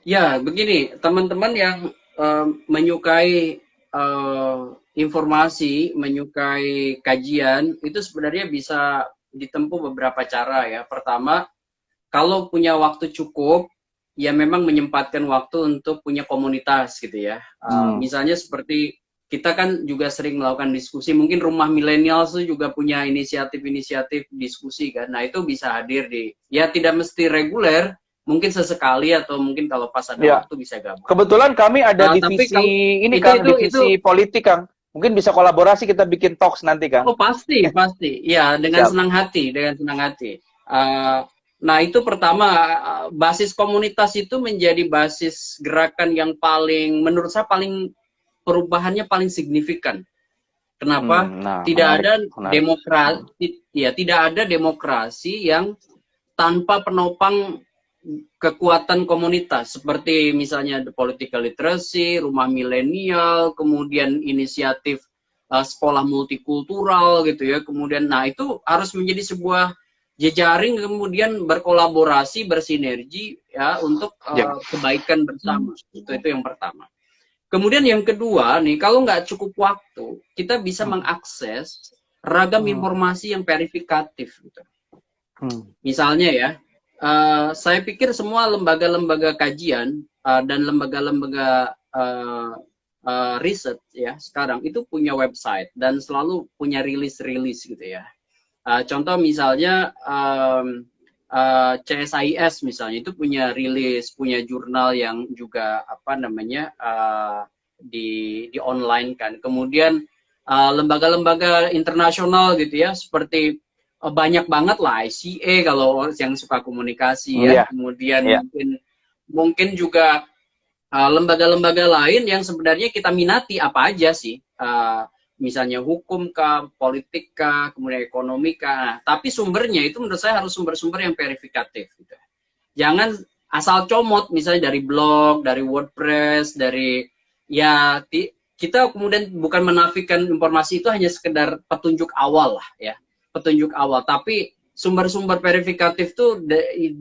Speaker 2: Ya begini, teman-teman yang menyukai informasi, menyukai kajian, itu sebenarnya bisa ditempuh beberapa cara ya. Pertama, kalau punya waktu cukup, ya memang menyempatkan waktu untuk punya komunitas gitu ya. Misalnya seperti kita kan juga sering melakukan diskusi, mungkin Rumah Milenial itu juga punya inisiatif-inisiatif diskusi kan. Nah itu bisa hadir di, ya tidak mesti reguler, mungkin sesekali atau mungkin kalau pas ada waktu bisa gabung.
Speaker 3: Kebetulan kami ada divisi ini Kang, divisi politik Kang. Mungkin bisa kolaborasi, kita bikin talks nanti Kang.
Speaker 2: Oh pasti. Ya dengan senang hati, Nah itu pertama, basis komunitas itu menjadi basis gerakan yang paling, menurut saya perubahannya paling signifikan. Kenapa? Tidak ada demokrasi yang tanpa penopang kekuatan komunitas, seperti misalnya the political literacy, Rumah Milenial, kemudian inisiatif sekolah multikultural gitu ya. Kemudian nah itu harus menjadi sebuah jejaring, kemudian berkolaborasi, bersinergi ya untuk kebaikan bersama. Itu yang pertama. Kemudian yang kedua nih, kalau nggak cukup waktu, kita bisa mengakses ragam informasi yang verifikatif. Gitu. Misalnya ya, saya pikir semua lembaga-lembaga kajian dan lembaga-lembaga riset ya sekarang itu punya website dan selalu punya rilis-rilis gitu ya. Contoh misalnya CSIS misalnya itu punya rilis, punya jurnal yang juga apa namanya di online kan. Kemudian lembaga-lembaga internasional gitu ya, seperti banyak banget lah ICA kalau yang suka komunikasi ya. Kemudian mungkin juga lembaga-lembaga lain yang sebenarnya kita minati apa aja sih. Misalnya hukum kah, politik kah, kemudian ekonomi kah. Nah, tapi sumbernya itu menurut saya harus sumber-sumber yang verifikatif. Gitu. Jangan asal comot, misalnya dari blog, dari WordPress, dari ya kita kemudian bukan menafikan informasi itu hanya sekedar petunjuk awal lah ya, petunjuk awal. Tapi sumber-sumber verifikatif itu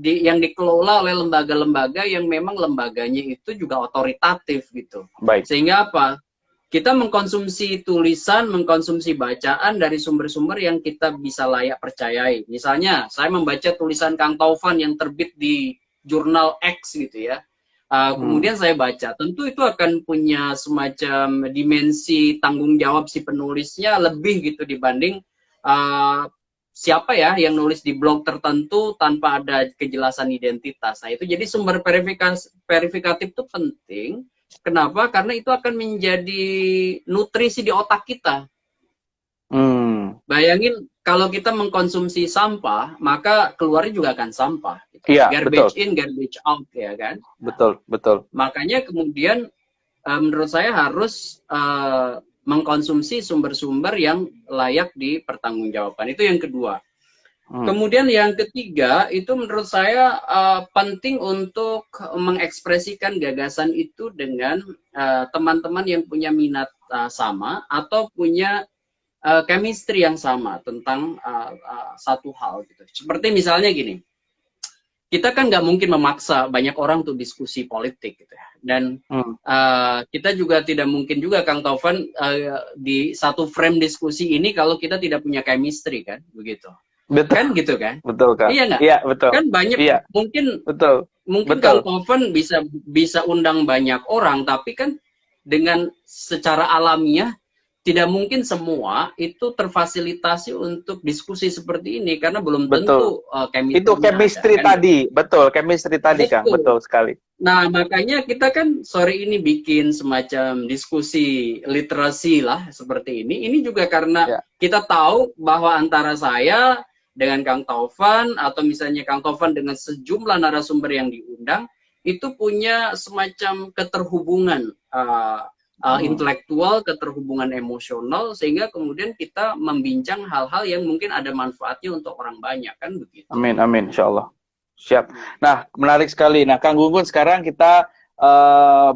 Speaker 2: yang dikelola oleh lembaga-lembaga yang memang lembaganya itu juga otoritatif gitu.
Speaker 3: Baik.
Speaker 2: Sehingga apa? Kita mengkonsumsi tulisan, mengkonsumsi bacaan dari sumber-sumber yang kita bisa layak percayai. Misalnya, saya membaca tulisan Kang Taufan yang terbit di jurnal X gitu ya. Kemudian saya baca, tentu itu akan punya semacam dimensi tanggung jawab si penulisnya lebih gitu dibanding siapa ya yang nulis di blog tertentu tanpa ada kejelasan identitas. Nah itu jadi sumber verifikatif itu penting. Kenapa? Karena itu akan menjadi nutrisi di otak kita. Bayangin kalau kita mengkonsumsi sampah, maka keluarnya juga akan sampah.
Speaker 3: Iya,
Speaker 2: Garbage
Speaker 3: betul.
Speaker 2: in, garbage out, ya kan?
Speaker 3: Betul, betul.
Speaker 2: Makanya kemudian menurut saya harus mengkonsumsi sumber-sumber yang layak dipertanggungjawabkan. Itu yang kedua. Kemudian yang ketiga, itu menurut saya penting untuk mengekspresikan gagasan itu dengan teman-teman yang punya minat sama atau punya chemistry yang sama tentang satu hal gitu. Seperti misalnya gini, kita kan nggak mungkin memaksa banyak orang untuk diskusi politik gitu ya. Dan kita juga tidak mungkin juga Kang Taufan di satu frame diskusi ini kalau kita tidak punya chemistry kan, begitu.
Speaker 3: Betul.
Speaker 2: Kan gitu kan?
Speaker 3: Betul kan?
Speaker 2: Iya nggak?
Speaker 3: Iya, betul.
Speaker 2: Kan banyak mungkin
Speaker 3: Betul.
Speaker 2: Kang Taufan bisa undang banyak orang, tapi kan dengan secara alamiah tidak mungkin semua itu terfasilitasi untuk diskusi seperti ini karena belum tentu chemistry.
Speaker 3: Itu chemistry ada, tadi, kan? Betul, chemistry tadi Kang, betul sekali.
Speaker 2: Nah, makanya kita kan sore ini bikin semacam diskusi literasi lah seperti ini. Ini juga karena kita tahu bahwa antara saya dengan Kang Taufan atau misalnya Kang Taufan dengan sejumlah narasumber yang diundang itu punya semacam keterhubungan intelektual, keterhubungan emosional, sehingga kemudian kita membincang hal-hal yang mungkin ada manfaatnya untuk orang banyak, kan begitu.
Speaker 3: Amin, amin, insya Allah. Siap. Nah, menarik sekali. Nah, Kang Gunggun, sekarang kita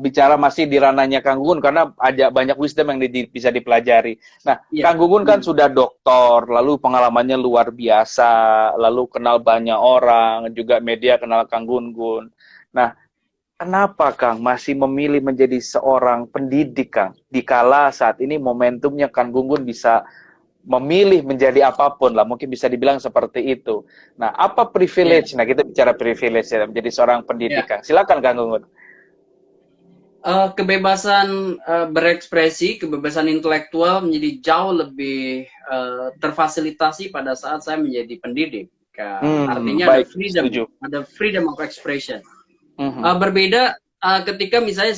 Speaker 3: bicara masih di ranahnya Kang Gunggun, karena ada banyak wisdom yang bisa dipelajari. Nah, Kang Gunggun kan sudah doktor, lalu pengalamannya luar biasa, lalu kenal banyak orang, juga media kenal Kang Gunggun. Nah, kenapa Kang masih memilih menjadi seorang pendidik, Kang? Dikala saat ini momentumnya Kang Gunggun bisa memilih menjadi apapun lah, mungkin bisa dibilang seperti itu. Nah, apa privilege? Nah, kita bicara privilege ya, menjadi seorang pendidik, Kang. Silakan Kang Gunggun.
Speaker 2: Kebebasan berekspresi, kebebasan intelektual menjadi jauh lebih terfasilitasi pada saat saya menjadi pendidik. Artinya ada freedom of expression. Berbeda ketika misalnya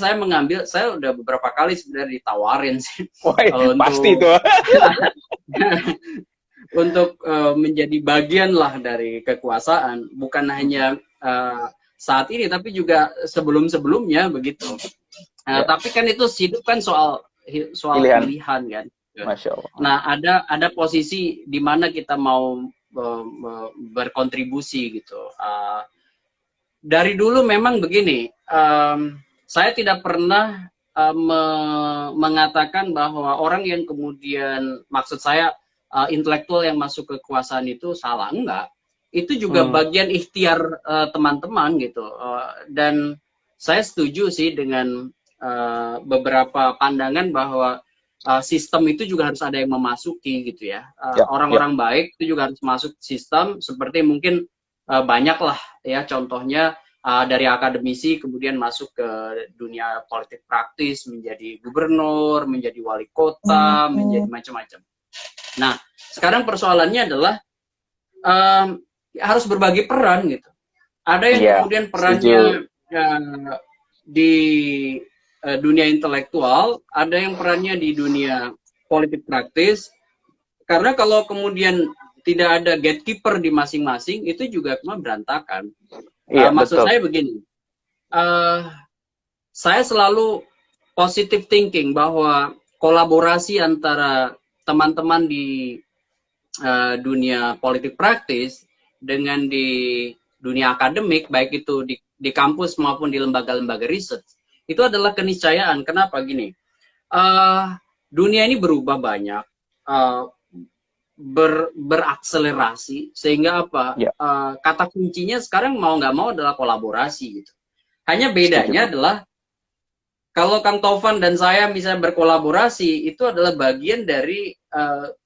Speaker 2: saya udah beberapa kali sebenarnya ditawarin sih.
Speaker 3: Pasti itu.
Speaker 2: Untuk menjadi bagian lah dari kekuasaan, bukan hanya saat ini tapi juga sebelum-sebelumnya begitu. Tapi kan itu hidup kan soal pilihan kan.
Speaker 3: Masya Allah.
Speaker 2: Nah, ada posisi di mana kita mau berkontribusi gitu. Dari dulu memang begini, saya tidak pernah mengatakan bahwa orang yang kemudian, maksud saya intelektual yang masuk ke kekuasaan itu salah, enggak. Itu juga bagian ikhtiar teman-teman gitu. Dan saya setuju sih dengan beberapa pandangan bahwa sistem itu juga harus ada yang memasuki gitu ya. Orang-orang baik itu juga harus masuk sistem, seperti mungkin banyak lah ya contohnya dari akademisi kemudian masuk ke dunia politik praktis, menjadi gubernur, menjadi wali kota, menjadi macam-macam. Nah, sekarang persoalannya adalah harus berbagi peran gitu. Ada yang kemudian perannya di dunia intelektual, ada yang perannya di dunia politik praktis. Karena kalau kemudian tidak ada gatekeeper di masing-masing, itu juga cuma berantakan. Maksud saya begini, saya selalu positive thinking bahwa kolaborasi antara teman-teman di dunia politik praktis dengan di dunia akademik, baik itu di kampus maupun di lembaga-lembaga riset, itu adalah keniscayaan. Kenapa gini? Dunia ini berubah banyak. Berakselerasi, sehingga apa? Kata kuncinya sekarang mau nggak mau adalah kolaborasi gitu. Hanya bedanya adalah kalau Kang Taufan dan saya misalnya berkolaborasi, itu adalah bagian dari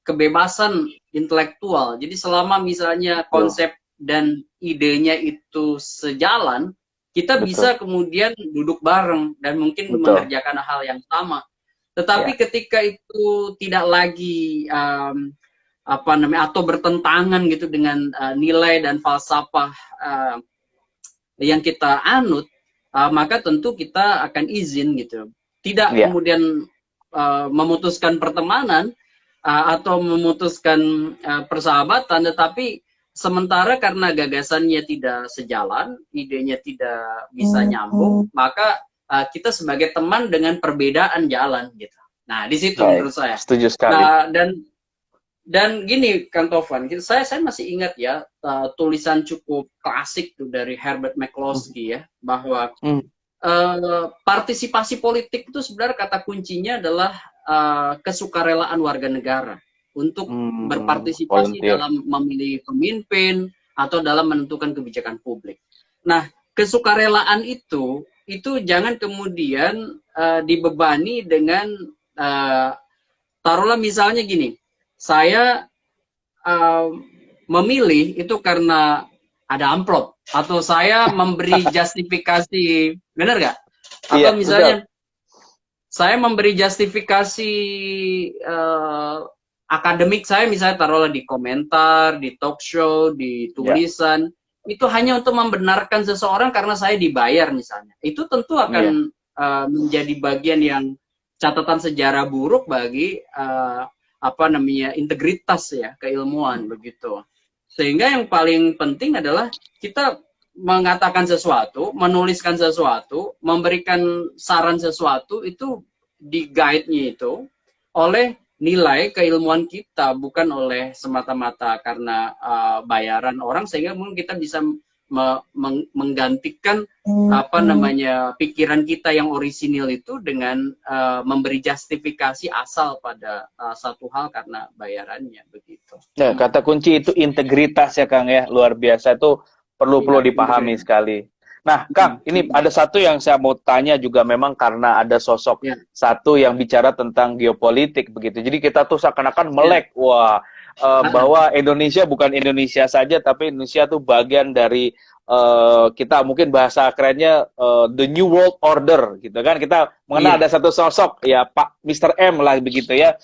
Speaker 2: kebebasan intelektual. Jadi selama misalnya konsep dan idenya itu sejalan, kita bisa kemudian duduk bareng dan mungkin mengerjakan hal yang sama. Tetapi ketika itu tidak lagi apa namanya, atau bertentangan gitu dengan nilai dan falsafah yang kita anut, maka tentu kita akan izin gitu. Tidak kemudian memutuskan pertemanan atau memutuskan persahabatan, tetapi sementara karena gagasannya tidak sejalan, idenya tidak bisa nyambung, maka kita sebagai teman dengan perbedaan jalan gitu. Nah, di situ menurut saya.
Speaker 3: Setuju sekali.
Speaker 2: Nah, dan gini, Kang Tovan, saya masih ingat ya tulisan cukup klasik tuh dari Herbert McCloskey ya, bahwa partisipasi politik itu sebenarnya kata kuncinya adalah kesukarelaan warga negara untuk berpartisipasi dalam memilih pemimpin atau dalam menentukan kebijakan publik. Nah, kesukarelaan itu jangan kemudian dibebani dengan taruhlah misalnya gini, saya memilih itu karena ada amplop, atau saya memberi justifikasi, benar nggak? Atau misalnya saya memberi justifikasi akademik saya, misalnya taruhlah di komentar, di talk show, di tulisan, itu hanya untuk membenarkan seseorang karena saya dibayar misalnya. Itu tentu akan menjadi bagian yang catatan sejarah buruk bagi apa namanya, integritas ya, keilmuan begitu. Sehingga yang paling penting adalah kita mengatakan sesuatu, menuliskan sesuatu, memberikan saran sesuatu, itu di guide-nya itu oleh nilai keilmuan kita, bukan oleh semata-mata karena bayaran orang, sehingga mungkin kita bisa menggantikan apa namanya, pikiran kita yang orisinil itu dengan memberi justifikasi asal pada satu hal karena bayarannya begitu.
Speaker 3: Nah, kata kunci itu integritas ya Kang ya, luar biasa, itu perlu dipahami sekali. Nah Kang, ini ada satu yang saya mau tanya juga, memang karena ada sosok satu yang bicara tentang geopolitik begitu. Jadi kita tuh seakan-akan melek, bahwa Indonesia bukan Indonesia saja, tapi Indonesia tuh bagian dari kita, mungkin bahasa kerennya the new world order gitu kan. Kita mengenal ada satu sosok ya, Pak Mr. M lah begitu ya.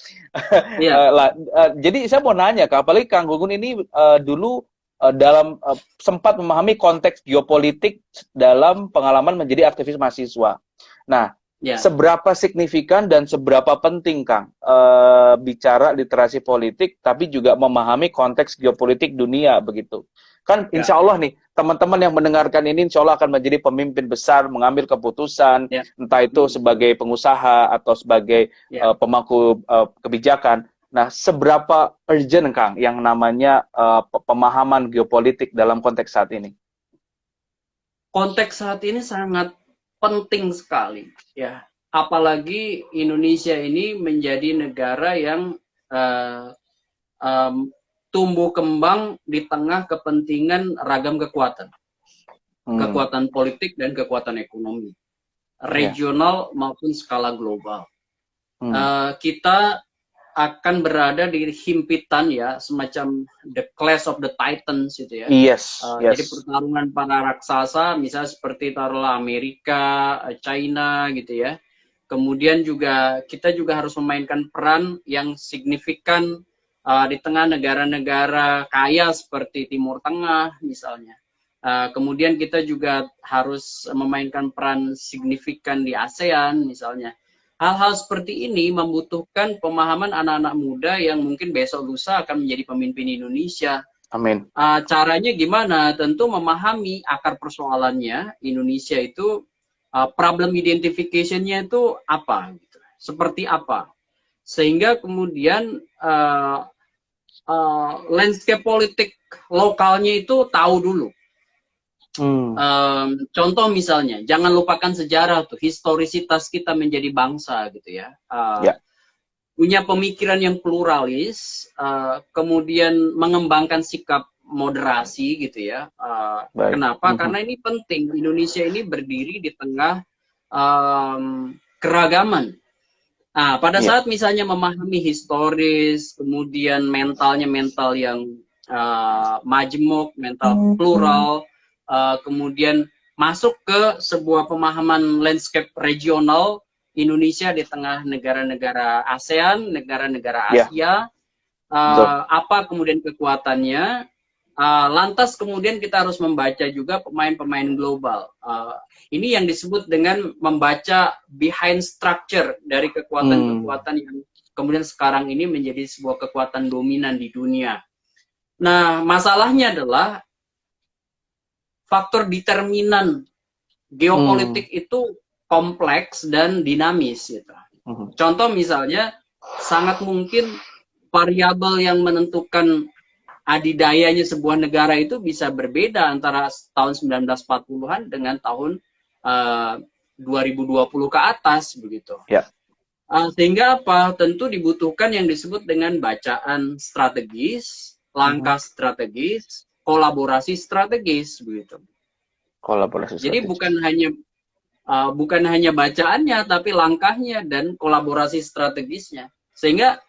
Speaker 3: Jadi saya mau nanya Kang, apalagi Kang Gunggun ini dulu dalam sempat memahami konteks geopolitik dalam pengalaman menjadi aktivis mahasiswa. Nah, seberapa signifikan dan seberapa penting Kang bicara literasi politik, tapi juga memahami konteks geopolitik dunia begitu. Kan insya Allah nih, teman-teman yang mendengarkan ini insya Allah akan menjadi pemimpin besar, mengambil keputusan, entah itu sebagai pengusaha atau sebagai pemangku kebijakan. Nah, seberapa urgent Kang yang namanya pemahaman geopolitik dalam konteks saat ini?
Speaker 2: Konteks saat ini sangat penting sekali, ya. Apalagi Indonesia ini menjadi negara yang tumbuh kembang di tengah kepentingan ragam kekuatan, kekuatan politik dan kekuatan ekonomi, regional maupun skala global. Kita akan berada di himpitan ya, semacam the clash of the titans gitu ya. Jadi pertarungan para raksasa, misalnya seperti taruhlah Amerika, China gitu ya. Kemudian juga kita juga harus memainkan peran yang signifikan di tengah negara-negara kaya seperti Timur Tengah misalnya. Kemudian kita juga harus memainkan peran signifikan di ASEAN misalnya. Hal-hal seperti ini membutuhkan pemahaman anak-anak muda yang mungkin besok lusa akan menjadi pemimpin Indonesia.
Speaker 3: Amin.
Speaker 2: Caranya gimana? Tentu memahami akar persoalannya Indonesia itu, problem identification-nya itu apa, gitu. Seperti apa, sehingga kemudian landscape politik lokalnya itu tahu dulu. Contoh misalnya, jangan lupakan sejarah tuh, historisitas kita menjadi bangsa gitu ya. Punya pemikiran yang pluralis, kemudian mengembangkan sikap moderasi gitu ya. Kenapa? Karena ini penting. Indonesia ini berdiri di tengah keragaman. Nah, pada saat misalnya memahami historis, kemudian mentalnya mental yang majemuk, mental plural, kemudian masuk ke sebuah pemahaman landscape regional Indonesia di tengah negara-negara ASEAN, negara-negara Asia,
Speaker 3: Betul.
Speaker 2: apa kemudian kekuatannya. Lantas kemudian kita harus membaca juga pemain-pemain global. Ini yang disebut dengan membaca behind structure dari kekuatan-kekuatan yang kemudian sekarang ini menjadi sebuah kekuatan dominan di dunia. Nah, masalahnya adalah faktor determinan geopolitik itu kompleks dan dinamis. Gitu. Contoh misalnya, sangat mungkin variabel yang menentukan adidayanya sebuah negara itu bisa berbeda antara tahun 1940-an dengan tahun 2020 ke atas begitu.
Speaker 3: Ya.
Speaker 2: Sehingga apa? Tentu dibutuhkan yang disebut dengan bacaan strategis, langkah strategis, kolaborasi strategis begitu.
Speaker 3: Kolaborasi
Speaker 2: Jadi
Speaker 3: strategis.
Speaker 2: bukan hanya bacaannya tapi langkahnya dan kolaborasi strategisnya. Sehingga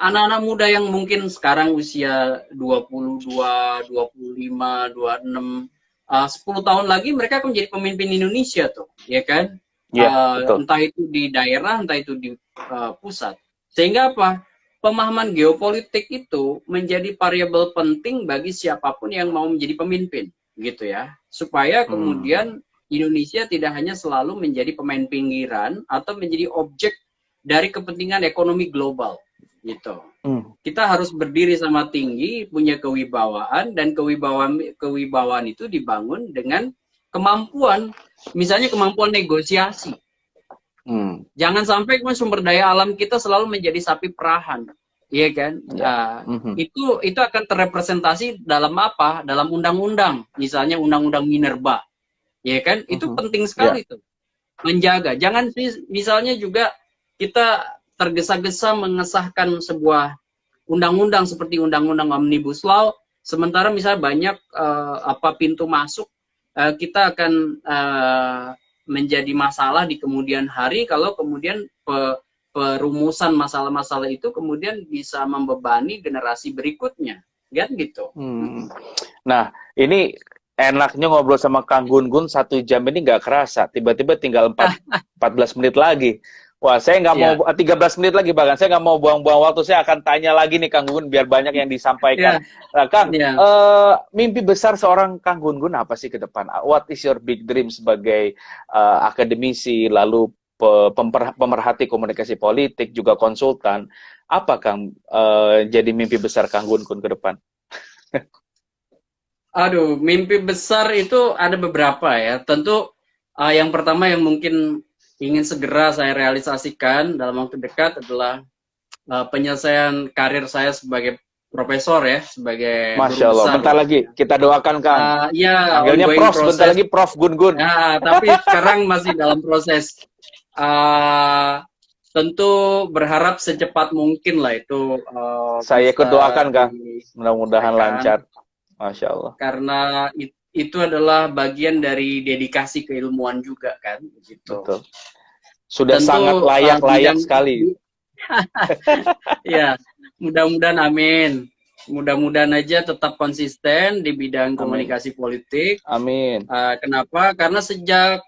Speaker 2: anak-anak muda yang mungkin sekarang usia 22, 25, 26, 10 tahun lagi mereka akan menjadi pemimpin Indonesia tuh, ya kan?
Speaker 3: Betul.
Speaker 2: Entah itu di daerah, entah itu di pusat. Sehingga apa? Pemahaman geopolitik itu menjadi variabel penting bagi siapapun yang mau menjadi pemimpin, gitu ya. Supaya kemudian Indonesia tidak hanya selalu menjadi pemain pinggiran atau menjadi objek dari kepentingan ekonomi global. Gitu. Kita harus berdiri sama tinggi, punya kewibawaan, dan kewibawaan itu dibangun dengan kemampuan, misalnya kemampuan negosiasi. Jangan sampai sumber daya alam kita selalu menjadi sapi perahan, iya kan? Itu akan terrepresentasi dalam apa? Dalam undang-undang, misalnya undang-undang minerba, iya kan? Itu penting sekali tuh, menjaga. Jangan misalnya juga kita tergesa-gesa mengesahkan sebuah undang-undang seperti undang-undang Omnibus Law, sementara misalnya banyak pintu masuk kita akan menjadi masalah di kemudian hari kalau kemudian perumusan masalah-masalah itu kemudian bisa membebani generasi berikutnya, kan gitu.
Speaker 3: Nah, ini enaknya ngobrol sama Kang Gun-Gun 1 jam ini nggak kerasa, tiba-tiba tinggal 14 menit lagi. Wah, saya nggak mau 13 menit lagi bahkan, saya nggak mau buang-buang waktu, saya akan tanya lagi nih Kang Gun biar banyak yang disampaikan. Nah, Kang, mimpi besar seorang Kang Gun apa sih ke depan? What is your big dream sebagai akademisi, lalu pemerhati komunikasi politik, juga konsultan? Apa Kang jadi mimpi besar Kang Gun ke depan?
Speaker 2: Aduh, mimpi besar itu ada beberapa ya. Tentu yang pertama yang mungkin ingin segera saya realisasikan dalam waktu dekat adalah penyelesaian karir saya sebagai profesor ya, sebagai
Speaker 3: Masya Allah, bentar lagi kita doakan Kang. Panggilnya Prof, bentar lagi Prof Gun-Gun.
Speaker 2: Nah, tapi sekarang masih dalam proses. Tentu berharap secepat mungkin lah itu.
Speaker 3: Saya ikut doakan Kang, mudah-mudahan lancar. Masya Allah.
Speaker 2: Karena itu adalah bagian dari dedikasi keilmuan juga kan, gitu.
Speaker 3: Betul. Sudah tentu, sangat layak sekali.
Speaker 2: Ya, mudah-mudahan amin. Mudah-mudahan aja tetap konsisten di bidang komunikasi politik.
Speaker 3: Amin.
Speaker 2: Kenapa? Karena sejak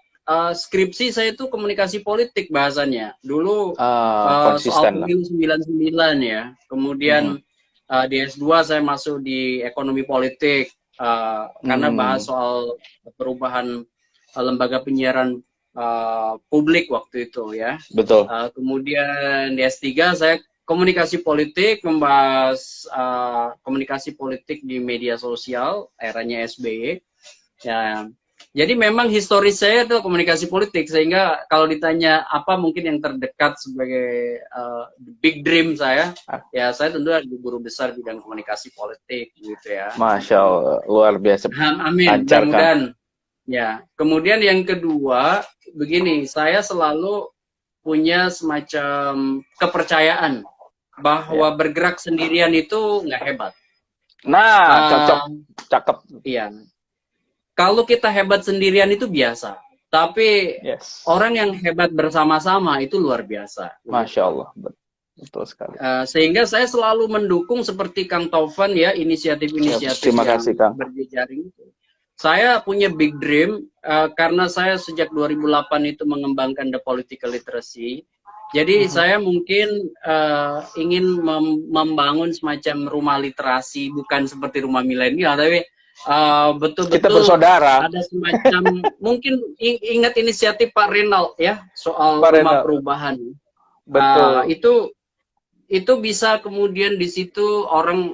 Speaker 2: skripsi saya itu komunikasi politik bahasanya. Dulu soal pemilu 99 ya. Kemudian di S2 saya masuk di ekonomi politik. Karena bahas soal perubahan lembaga penyiaran publik waktu itu ya.
Speaker 3: Betul.
Speaker 2: Kemudian di S3 saya komunikasi politik, membahas komunikasi politik di media sosial eranya SBY. Ya. Jadi memang historis saya itu komunikasi politik, sehingga kalau ditanya apa mungkin yang terdekat sebagai big dream saya, ya saya tentu ada guru besar bidang komunikasi politik gitu ya.
Speaker 3: Masya Allah, luar biasa.
Speaker 2: Amin, mudah-mudahan. Ya, kemudian yang kedua, begini, saya selalu punya semacam kepercayaan bahwa bergerak sendirian itu nggak hebat.
Speaker 3: Nah, cocok, cakep.
Speaker 2: Iya. Kalau kita hebat sendirian itu biasa, tapi orang yang hebat bersama-sama itu luar biasa.
Speaker 3: Masya Allah, betul sekali.
Speaker 2: Sehingga saya selalu mendukung seperti Kang Taufan ya, inisiatif-inisiatif yang berjejaring itu. Saya punya big dream karena saya sejak 2008 itu mengembangkan the political literacy. Jadi saya mungkin ingin membangun semacam rumah literasi, bukan seperti rumah milenial, tapi
Speaker 3: Kita
Speaker 2: betul-betul
Speaker 3: bersaudara,
Speaker 2: ada semacam mungkin ingat inisiatif Pak Renal ya soal
Speaker 3: Pak
Speaker 2: rumah
Speaker 3: Renal.
Speaker 2: perubahan.
Speaker 3: Betul.
Speaker 2: Itu bisa kemudian di situ orang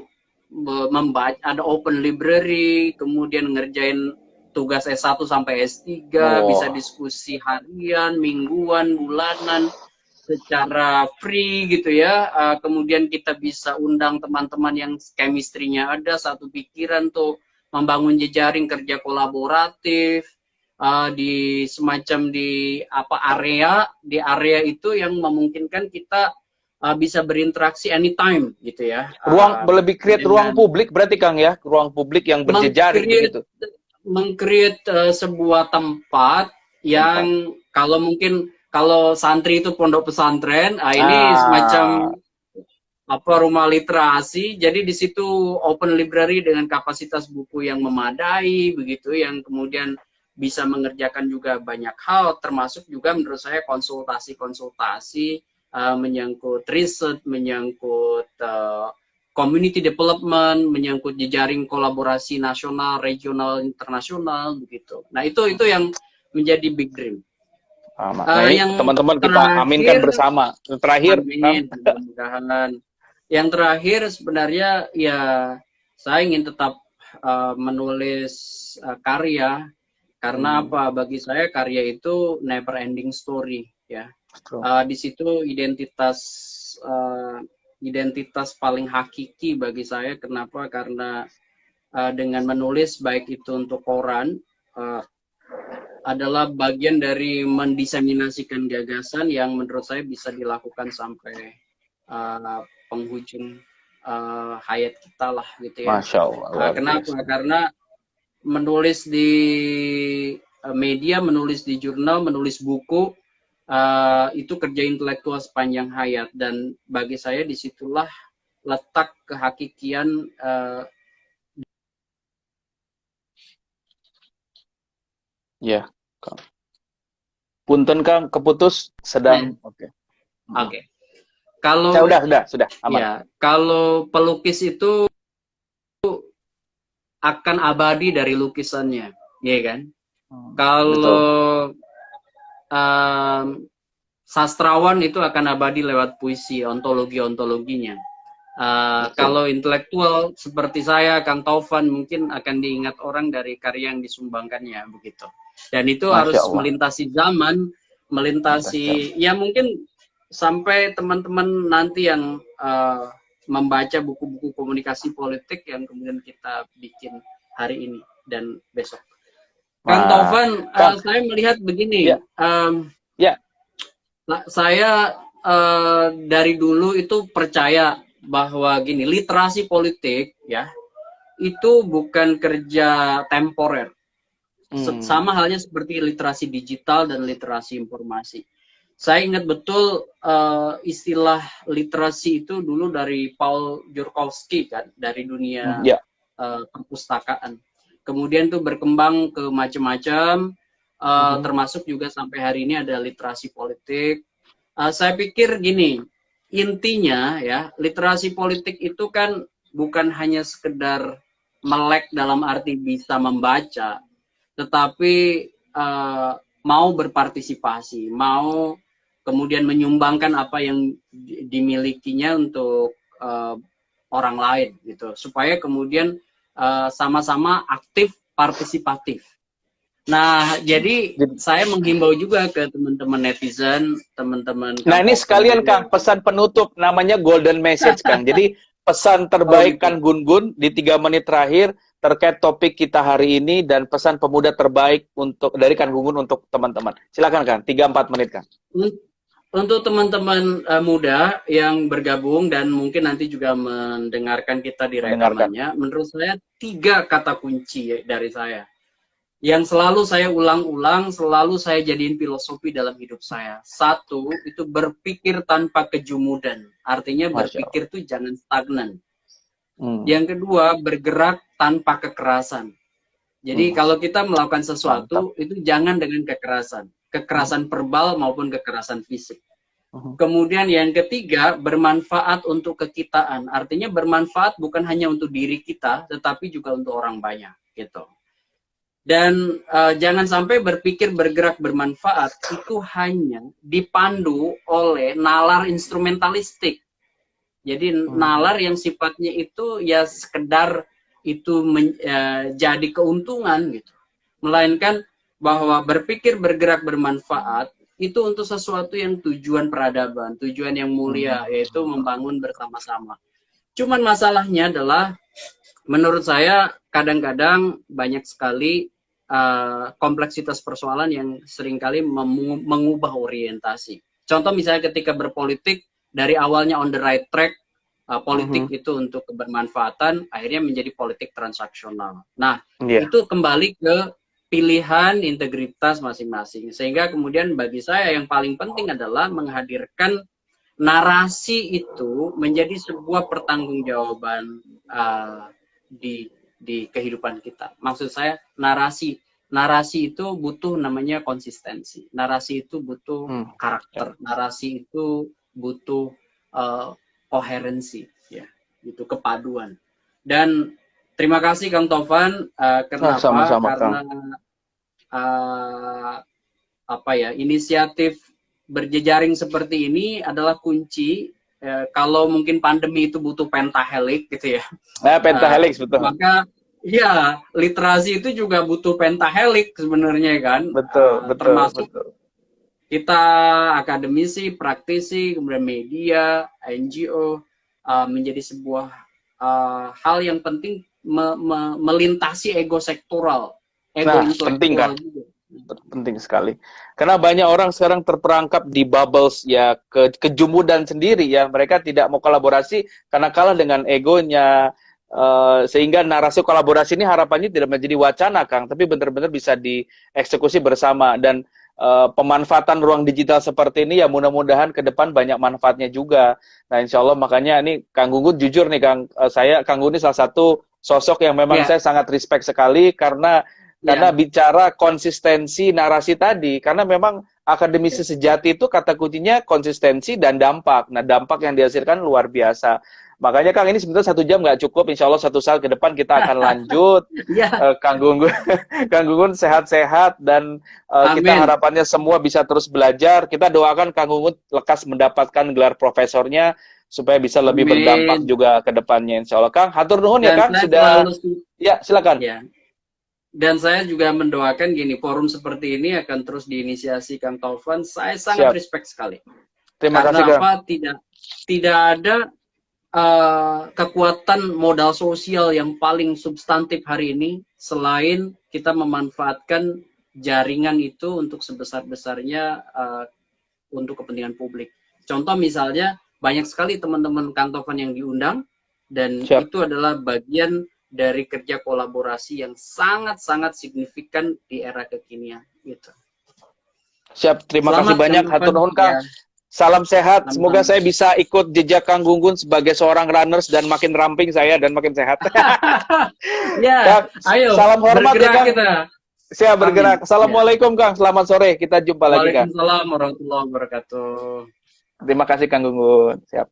Speaker 2: membaca, ada open library, kemudian ngerjain tugas S1 sampai S3, bisa diskusi harian, mingguan, bulanan secara free gitu ya. Kemudian kita bisa undang teman-teman yang chemistry-nya ada, satu pikiran tuh, membangun jejaring kerja kolaboratif di semacam di area itu yang memungkinkan kita bisa berinteraksi anytime gitu ya.
Speaker 3: Lebih create ruang publik berarti Kang ya, ruang publik yang berjejaring begitu.
Speaker 2: Meng-create sebuah tempat yang kalau santri itu pondok pesantren, ini semacam rumah literasi. Jadi di situ open library dengan kapasitas buku yang memadai begitu, yang kemudian bisa mengerjakan juga banyak hal, termasuk juga menurut saya konsultasi menyangkut riset, menyangkut community development, menyangkut jejaring kolaborasi nasional, regional, internasional begitu. Nah, itu yang menjadi big dream.
Speaker 3: Yang teman-teman kita aminkan bersama. Terakhir,
Speaker 2: amin, mudah-mudahan. Yang terakhir sebenarnya ya saya ingin tetap menulis karya, karena apa? Bagi saya karya itu never ending story ya. Di situ identitas paling hakiki bagi saya. Kenapa? Karena dengan menulis, baik itu untuk koran, adalah bagian dari mendiseminasikan gagasan yang menurut saya bisa dilakukan sampai penghujung hayat kita lah gitu ya.
Speaker 3: Masya Allah.
Speaker 2: Kenapa? Karena menulis di media, menulis di jurnal, menulis buku, itu kerja intelektual sepanjang hayat, dan bagi saya disitulah letak kehakikian.
Speaker 3: Ya, punten Kang, keputus sedang. Oke.
Speaker 2: Kalau
Speaker 3: sudah aman.
Speaker 2: Ya, kalau pelukis itu akan abadi dari lukisannya, ya kan? Kalau sastrawan itu akan abadi lewat puisi, ontologinya. Kalau intelektual seperti saya, Kang Taufan, mungkin akan diingat orang dari karya yang disumbangkannya begitu. Dan itu harus melintasi zaman, ya mungkin sampai teman-teman nanti yang membaca buku-buku komunikasi politik yang kemudian kita bikin hari ini dan besok. Kang Taufan, saya melihat begini. Saya dari dulu itu percaya bahwa gini, literasi politik ya itu bukan kerja temporer. Sama halnya seperti literasi digital dan literasi informasi. Saya ingat betul istilah literasi itu dulu dari Paul Jurkowski kan, dari dunia perpustakaan. Kemudian tuh berkembang ke macam-macam, termasuk juga sampai hari ini ada literasi politik. Saya pikir gini, intinya ya, literasi politik itu kan bukan hanya sekedar melek dalam arti bisa membaca, tetapi mau berpartisipasi, mau kemudian menyumbangkan apa yang dimilikinya untuk orang lain gitu, supaya kemudian sama-sama aktif partisipatif. Nah, jadi saya menghimbau juga ke teman-teman netizen, teman-teman.
Speaker 3: Nah, ini sekalian Kang, pesan penutup namanya golden message Kang. Jadi pesan terbaik Kang Gun-Gun di 3 menit terakhir terkait topik kita hari ini dan pesan pemuda terbaik dari Kang Gun-Gun untuk teman-teman. Silakan Kang, 3-4 menit Kang.
Speaker 2: Untuk teman-teman muda yang bergabung dan mungkin nanti juga mendengarkan kita di rekamannya, menurut saya 3 kata kunci dari saya yang selalu saya ulang-ulang, selalu saya jadiin filosofi dalam hidup saya. 1, itu berpikir tanpa kejumudan. Artinya berpikir tuh jangan stagnan. Yang kedua, bergerak tanpa kekerasan. Jadi kalau kita melakukan sesuatu, itu jangan dengan kekerasan verbal maupun kekerasan fisik. Kemudian yang ketiga, bermanfaat untuk kekitaan. Artinya bermanfaat bukan hanya untuk diri kita, tetapi juga untuk orang banyak, gitu. Dan jangan sampai berpikir bergerak bermanfaat itu hanya dipandu oleh nalar instrumentalistik. Jadi nalar yang sifatnya itu ya sekedar itu jadi keuntungan gitu. Melainkan bahwa berpikir bergerak bermanfaat itu untuk sesuatu yang tujuan peradaban, tujuan yang mulia, yaitu membangun bersama-sama. Cuman masalahnya adalah menurut saya kadang-kadang banyak sekali kompleksitas persoalan yang seringkali mengubah orientasi. Contoh misalnya ketika berpolitik, dari awalnya on the right track, politik itu untuk kebermanfaatan, akhirnya menjadi politik transaksional. Nah, itu kembali ke pilihan integritas masing-masing. Sehingga kemudian bagi saya yang paling penting adalah menghadirkan narasi itu menjadi sebuah pertanggungjawaban di kehidupan kita. Maksud saya narasi itu butuh namanya konsistensi. Narasi itu butuh karakter. Narasi itu butuh koherensi, ya, gitu, kepaduan. Dan terima kasih Kang Tovan. Kenapa?
Speaker 3: Sama-sama,
Speaker 2: karena inisiatif berjejaring seperti ini adalah kunci. Kalau mungkin pandemi itu butuh pentahelix gitu ya.
Speaker 3: Pentahelix betul.
Speaker 2: Maka ya literasi itu juga butuh pentahelix sebenarnya kan.
Speaker 3: Betul.
Speaker 2: Termasuk kita akademisi, praktisi, kemudian media, NGO menjadi sebuah hal yang penting melintasi ego sektoral, ego intelektual
Speaker 3: penting kan?
Speaker 2: juga.
Speaker 3: Penting sekali. Karena banyak orang sekarang terperangkap di bubbles ya, kejumudan sendiri ya. Mereka tidak mau kolaborasi karena kalah dengan egonya. Sehingga narasi kolaborasi ini harapannya tidak menjadi wacana, Kang, tapi benar-benar bisa dieksekusi bersama. Dan pemanfaatan ruang digital seperti ini ya mudah-mudahan ke depan banyak manfaatnya juga. Nah, insya Allah makanya ini Kang Gunggun jujur nih Kang, Kang Gunggun ini salah satu sosok yang memang saya sangat respect sekali karena bicara konsistensi narasi tadi, karena memang akademisi sejati itu kata kuncinya konsistensi dan dampak. Nah, dampak yang dihasilkan luar biasa. Makanya Kang, ini sebenarnya 1 jam nggak cukup. Insya Allah 1 saat ke depan kita akan lanjut. Kang Gunggun sehat-sehat dan kita harapannya semua bisa terus belajar. Kita doakan Kang Gunggun lekas mendapatkan gelar profesornya supaya bisa lebih berdampak juga ke depannya. Insya Allah, Kang. Hatur nuhun ya Kang. Sudah. Ya, silakan.
Speaker 2: Ya. Dan saya juga mendoakan gini, forum seperti ini akan terus diinisiasi Kang Tovan. Saya sangat respect sekali.
Speaker 3: Terima kasih, Kang.
Speaker 2: Karena apa? Tidak ada kekuatan modal sosial yang paling substantif hari ini selain kita memanfaatkan jaringan itu untuk sebesar-besarnya untuk kepentingan publik. Contoh misalnya banyak sekali teman-teman Kang Tovan yang diundang dan itu adalah bagian dari kerja kolaborasi yang sangat-sangat signifikan di era kekinian gitu.
Speaker 3: Siap, terima kasih banyak. Hatur nuhun Kang. Salam sehat. Semoga saya bisa ikut jejak Kang Gunggun sebagai seorang runners dan makin ramping saya dan makin sehat.
Speaker 2: Ya, ayo.
Speaker 3: Salam hormat ya Kang.
Speaker 2: Kita.
Speaker 3: Siap bergerak. Assalamualaikum Kang. Selamat sore. Kita jumpa lagi Kang.
Speaker 2: Waalaikumsalam warahmatullahi wabarakatuh.
Speaker 3: Terima kasih Kang Gunggun. Siap.